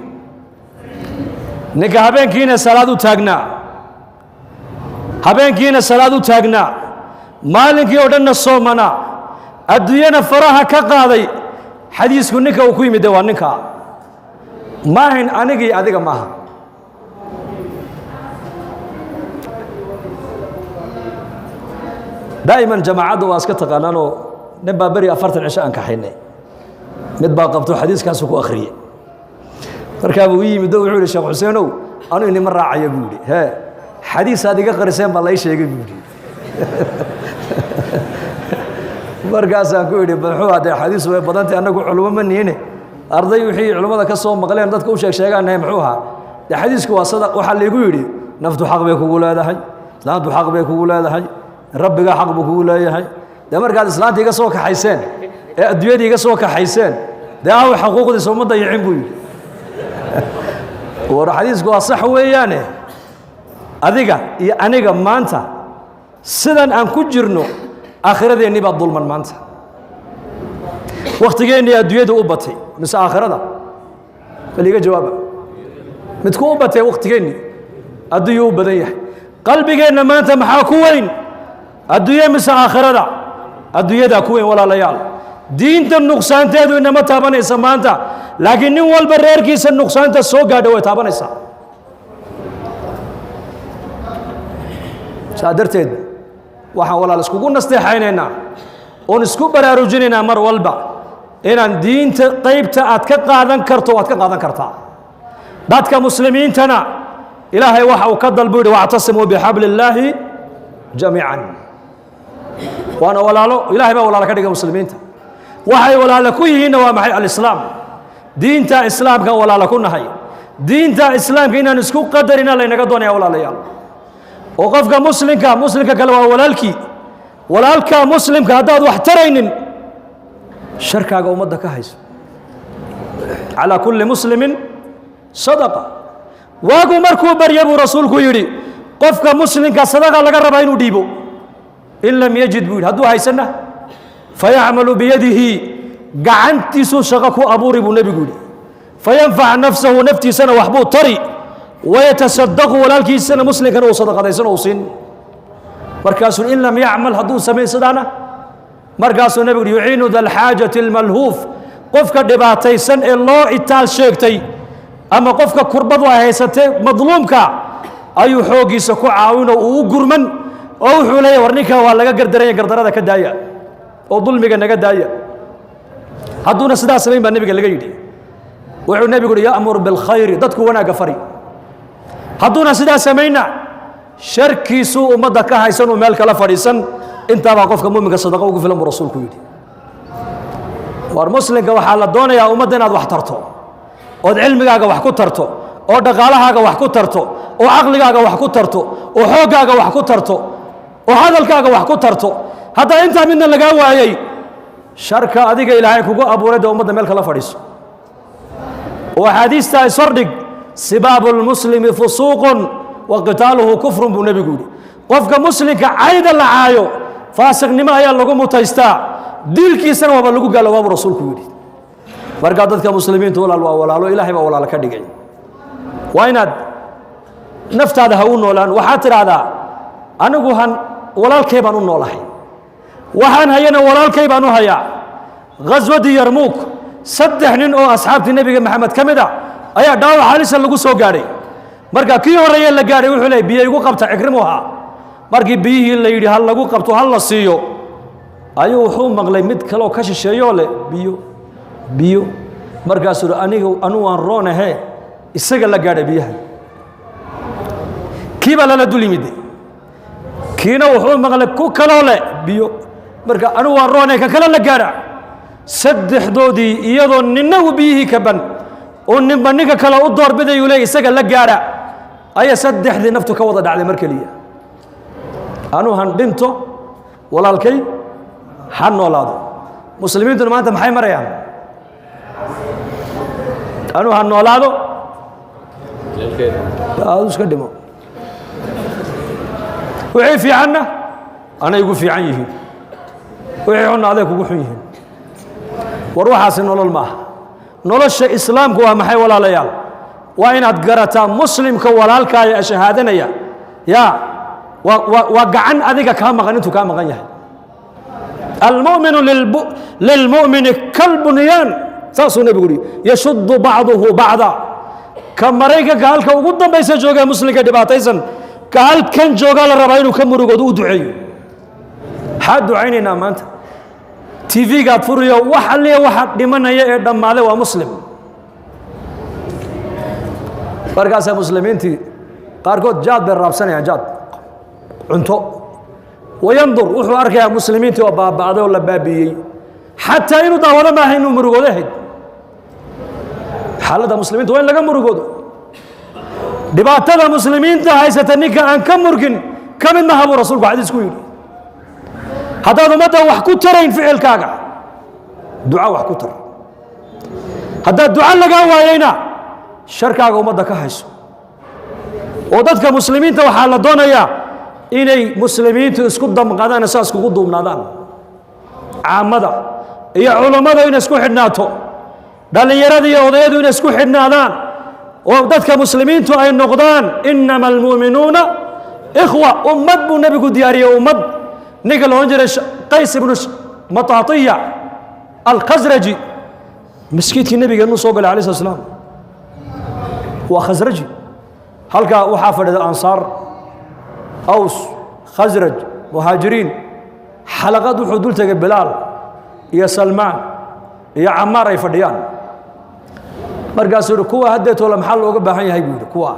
S2: ninka habeenkiina salaad u taagnaa maalinkii oo dhanna soomana adduunyana faraha ka qaaday xadiisku ninka uu ku yimid waa ninka maahin anigii adiga maaha daa'iman jamaacadu waa iska taqaanaanoo nin baa beri 40 cisho aan ka xaynay mid baa qabto xadiiskaas ku akhriyay markaa buu yimid wuxuu yiri Sheekh Xuseenow anu inima raacayo buu yiri xadiis aad iga qariseen baa la sheegay buu yiri markaas aan ku yiri wuxuu haday xadiis way badantay anagu culimo ma niine arday wixii culimada ka soo maqleen dadka u sheegaanay muxuu ahaa xadiisku waa sadaq waxa la igu yiri naftu xaq bay kugu leedahay islaamtu xaq bay kugu leedahay rabbiga xaq buu kugu leeyahay markaad islaanta iga soo kaxayseen ee adduunyada iga soo kaxayseen daa xuquuqdiisa umada yicin buu yiri war xadiisku waa sax weeyaane adiga iyo aniga maanta sidan aan ku jirno aakhiradeeni baa dulman maanta waqtigeeni adduunyada u batay mise aakhirada baliga jawaaba midku u batay waqtigeeni adduunyo u badan yahay qalbigeena maanta maxaa ku weyn adduunyo mise aakhirada adduunyada ku weyn walaalayaal diinta nuqsaanteedu inama taabanaysa maanta laakiin nin walba reerkiisa nuqsaanta soo gaadha way taabanaysaa saadarteed waxaan walaal iskugu nasteexaynaynaa oon isku baraarujinaynaa mar walba inaan diinta qaybta aad ka qaadan karto waad ka qaadan kartaa dadka muslimiintana ilaahay waxa uu ka dalbo yidhi wactasimuu bixabli illaahi jamiican waana walaalo ilaahay baa walaalo ka dhiga muslimiinta waxay walaalo ku yihiinna waa maxay alislaam diinta islaamka walaalo ku nahay diinta islaamka inaan isku qadarina laynaga doonaya walaalayaal oo qofka muslimka kale waa walaalka muslimka haddaad wax taraynin sharkaaga ummadda ka hayso calaa kulli muslimin sadaqa waagu markuu barya buu rasuulku yidhi qofka muslimka sadaqa laga rabaa inuu dhiibo in lam yajid buu yidhi hadduu haysanna fayacmalu biyadihi gacantiisuu shaqo ku abuuri buu nebigu yidhi fayanfac nafsahu naftiisana waxbuu tari wayatasadaqu walaalkiisana muslimkana uu sadaqadaysan uu siin markaasuu in lam yacmal hadduu samayn sidaana markaasuu nebigu yidhi yuciinu da alxaajati almalhuuf qofka dhibaataysan ee loo itaal sheegtay ama qofka kurbadu ay haysatay madluumka ayuu xooggiisa ku caawino uu u gurman oo wuxuu leeyahay war ninka waa laga gardaranya gardarada ka daaya oo dulmiga naga daaya hadduuna sidaa samayn baa nebiga laga yidhi wuxuu nebigu yidhi ya'mur bilkhayri dadku wanaagga fari hadduuna sidaa samayna sharkiisuu ummadda ka haysan uu meel kala fadhiisan intaabaa qofka mu'minka sadaqa ugu filan buu rasuulku yidhi war muslimka waxaa la doonayaa ummadda inaad wax tarto ood cilmigaaga wax ku tarto oo dhaqaalahaaga wax ku tarto oo caqligaaga wax ku tarto oo xooggaaga wax ku tarto oo hadalkaaga wax ku tarto haddaa intaa midna lagaa waayey sharka adiga ilaahay kugu abuuray dee ummadda meel kala fadhiiso oo axaadiista isordhig sibaabu lmuslimi fusuuqun wa qitaaluhu kufrun buu nebigu yidhi qofka muslimka cayda la caayo faasiqnimo ayaa lagu mutaystaa dilkiisana waaba lagu gaaloobaabuu rasuulku yidhi markaa dadka muslimiinta walaal waa walaalo ilaahay baa walaalo ka dhigay waa inaad naftaada ha u noolaan waxaad tidhaahdaa anigu walaalkay baan u noolahay waxaan hayana walaalkay baan u hayaa ghaswadii yarmuuk 3 nin oo asxaabtii nebiga maxamed ka mid a ayaa dhaawac halisa lagu soo gaadhay marka kii horeeye la gaadhay wuxuu leeyay biyo igu qabta cikrimuha markii biyihii la yidhi hal lagu qabto hal la siiyo ayuu wuxuu maqlay mid kaleoo ka shisheeyoo leh biyo markaasuu anu waan roonahe isaga la gaadhay biyaha kii baa lala dul yimid kiina wuxuu maqlay ku kaloo leh biyo marka anu waan roonahe ka kale la gaadha saddexdoodii iyadoo ninnagu biyihii ka ban oo ninba ninka kale u doorbidayuu leey isaga la gaadha ayaa saddexdii naftu ka wada dhacday mar keliya anuu han dhinto walaalkay ha noolaado muslimiintuna maanta maxay marayaan anuu ha noolaado aadu iska dhimo wixii fiicanna anay igu fiican yihiin wixii xunna aday kugu xun yihiin war waxaasi nolol maaha nolosha islaamku waa maxay walaalayaal waa inaad garataa muslimka walaalkaaya shahaadanaya yaa waa gacan adiga kaa maqan intuu kaa maqan yahay almu'minu lilmu'mini kalbunyaan saasuu nebigu yidhi yashuddu bacduhu bacda ka maraykanka halka ugu dambaysa jooga muslimka dhibaataysan ka halkan joogaa la rabaa inuu ka murugoodo u duceeyo maxaad ducaynaynaa maanta tv-gaad furiyo wax alliya waxa dhimanaya ee dhammaaday waa muslim markaasaa muslimiintii qaarkood jaad bay raabsanayaan jaad cunto wayandur wuxuu arkayaa muslimiintii oo baaba'day oo la baabi'iyey xataa inuu daawado maaha inuu murugoodo ahayd xaaladda muslimiinta waa in laga murugoodo dhibaatada muslimiinta haysata ninka aan ka murgin ka mid maha buu rasuulku xadiisku yidhi haddaad ummadda wax ku tarayn ficilkaaga duca wax ku tar haddaad duca lagaa waayayna sharkaaga ummadda ka hayso oo dadka muslimiinta waxaa la doonayaa inay muslimiintu isku damqadaan saas kugu duubnaadaan caamada iyo culammada inay isku xidhnaato dhallinyarada iyo odayadu inay isku xidhnaadaan oo dadka muslimiintu ay noqdaan inama almu'minuuna ikhwa ummad buu nebigu diyaariyey ummad ninka la odhan jiray qays ibnu mataatiya alkhasraji maskiidkii nebigeennu soo galay alay slat slaam waa khasraji halkaa waxaa fadhida ansaar aws khasraj muhaajiriin xalaqad wuxuu dul tegay bilaal iyo salmaan iyo camaar ay fadhiyaan markaasuu yidhi kuwa haddeetoola maxaa looga baahan yahay buu yidhi kuwa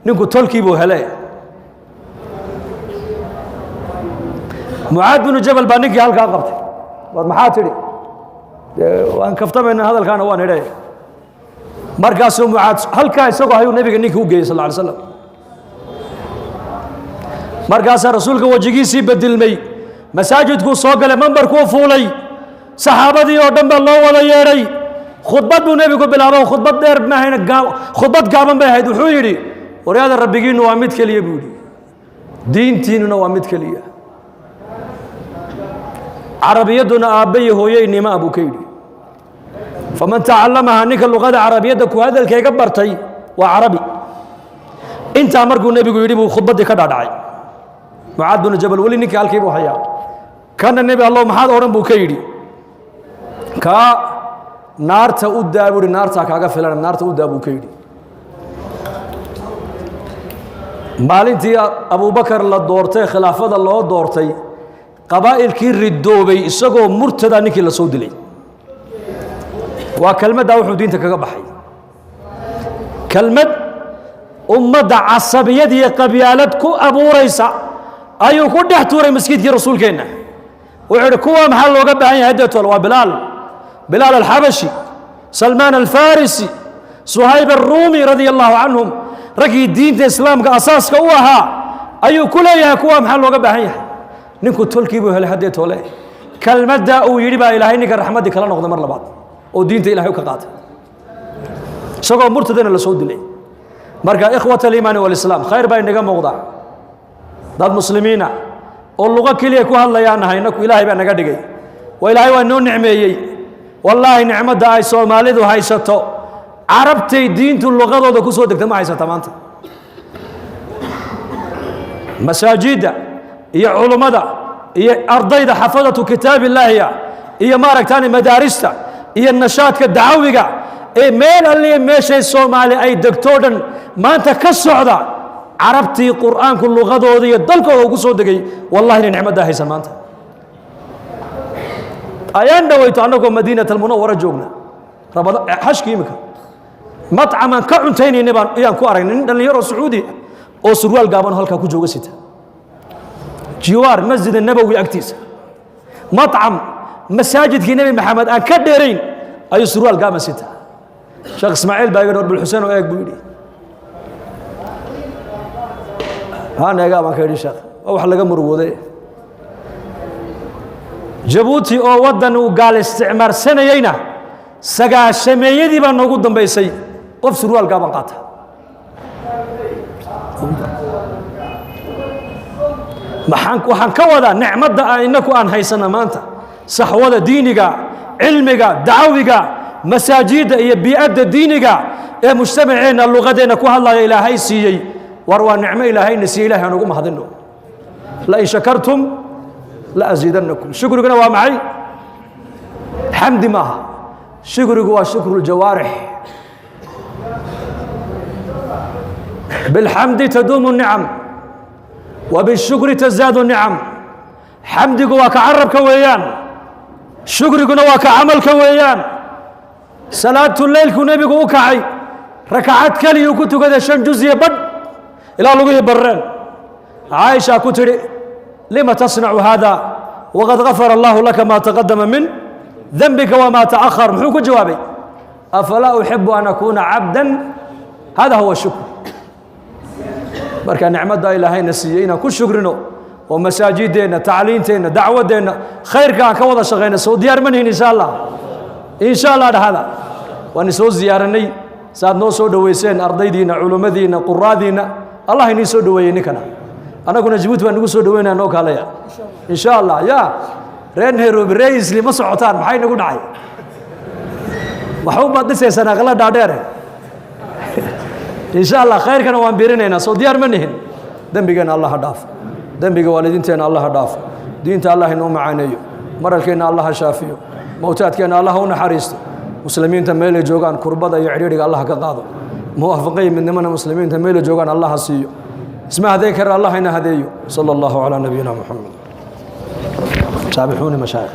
S2: ninku tolkii buu hele mucaad binu jabal baa ninkii halkaa qabtay war maxaa tidhi waan kaftamayna hadalkaana waan idhe markaasuu mucaad halkaa isagoo hayuu nebiga ninkii u geeyey sal lla alay slam markaasaa rasuulka wejigiisii bedilmay masaajidkuu soo galay mambarkuu fuulay saxaabadii oo dhan baa loo wada yeedhay khudbad buu nebigu bilaabo khudbad dheer maahayna khudbad gaaban bay ahayd wuxuu yidhi waryaada rabbigiinnu waa mid keliya buu yidhi diintiinnuna waa mid keliya carabiyadduna aabba iyo hooyeynima buu ka yidhi faman tacallamaha ninka luqada carabiyadda ku hadalkayga bartay waa carabi intaa markuu nebigu yidhi buu khudbaddii ka dhaadhacay mucaad binu jabal weli ninkii halkii buu hayaa kana nebi allow maxaad odhan buu ka yidhi kaa naarta u daa buu yidhi naartaa kaaga filan naarta u daa buu ka yidhi maalintii abubakar la doortay khilaafada loo doortay qabaa'ilkii ridoobay isagoo murtada ninkii la soo dilay waa kelmaddaa wuxuu diinta kaga baxay kelmad ummadda casabiyad iyo qabyaalad ku abuuraysa ayuu ku dhex tuuray masjidkii rasuulkeenna wuxuu yidhi kuwa maxaa looga baahan yahay haddeetoole waa bilaal alxabashi salmaan alfarisi suhayb alruumi radia allahu canhum raggii diinta islaamka asaaska u ahaa ayuu ku leeyahay kuwa maxaa looga baahan yahay ninku tolkii buu helay haddeetoole kelmaddaa uu yidhi baa ilaahay ninka raxmaddii kala noqday mar labaad oo diinta ilahay u ka qaatay isagoo murtadana la soo dilay marka ikhwat aliimaani walislaam khayr baa inaga muuqdaa dad muslimiina oo luqo keliya ku hadlayaan haynaku ilaahay baa naga dhigay waa ilaahay waa noo nicmeeyey wallaahi nicmadda ay soomaalidu haysato carabtay diintu luqadooda ku soo degta ma haysata maanta masaajidda iyo culummada iyo ardayda xafadatu kitaab illaahiya iyo maaragtaan madaarista iyo nashaadka dacawiga ee meel alliya meeshay soomaali ay degtoo dhan maanta ka socda carabtii qur'aanku luqadooda iyo dalkooda ugu soo degay wallahi inay nicmaddaa haysan maanta ayaan dhawayto annagoo madiinat almunawara joogna xashkii imika matcamaan ka cuntaynayna ayaan ku aragnay nin dhallinyaro sacuudi oo surwaal gaaban halkaa ku jooga sita jiwaar masjid nabowi agtiisa matcam masaajidkii nebi maxamed aan ka dheerayn ayuu surwaal gaaban sita sheekh ismaaciil baa iga dhor bilxuseen oo eeg buu yidhi haan eegaa baan ka yidhi sheekh waa wax laga murugooday jabuuti oo waddan uu gaal isticmaarsanayeyna sagaashameeyadii baa noogu dambaysay qof surwaal gaaban qaata waxaan ka wadaa nicmadda inaku aan haysana maanta saxwada diiniga cilmiga dacawiga masaajidda iyo bii'adda diiniga ee mujtamaceenna luqadeenna ku hadlaya ilaahay siiyey war waa nicmo ilaahayna siiye ilahay aan ugu mahadinno lain shakartum la asiidannakum shukriguna waa maxay xamdi maaha shukrigu waa shukru ljawaarix bilxamdi taduumu nicam وبالشكر تزداد النعم حمدك وكعرب كويان شكرك وكعمل كويان صلاة الليل كنبي وكعي ركعات كلي وكنت كذا شن جزء بد إلى لغيه بران عائشة كتري لما تصنع هذا وقد غفر الله لك ما تقدم من ذنبك وما تأخر محوك جوابي أفلا أحب أن أكون عبدا هذا هو الشكر marka nicmadda ilaahayna siiyey inaan ku shukrino oo masaajideenna tacliinteenna dacwadeenna khayrka aan ka wada shaqayna soo diyaar manihin insha allah dhahada waan soo ziyaaranay saad noo soo dhaweyseen ardaydiina culumadiina quraadiina allah inii soo dhaweeyey ninkana annaguna jabuuti baan nagu soo dhaweynaa noo kaalaya insha allah ya reer nairobi reer isli ma socotaan maxay nagu dhacay waxuunbaad dhisaysaan aqla dhaadheere إن شاء الله خير كانوا وانبيرنا صو ديار منهن ذنبنا الله داف ذنبك والدينتنا الله داف دينت الله إنه معاني مرلكنا الله شافيه موتاتنا الله ونحرست مسلمين تميل جوغان كربدا يعريرك الله كقاضي موافقين من ضمن مسلمين تميل جوغان الله سيو اسمع ذكر الله إن هديه صلى الله على نبينا محمد سامحوني مشايخ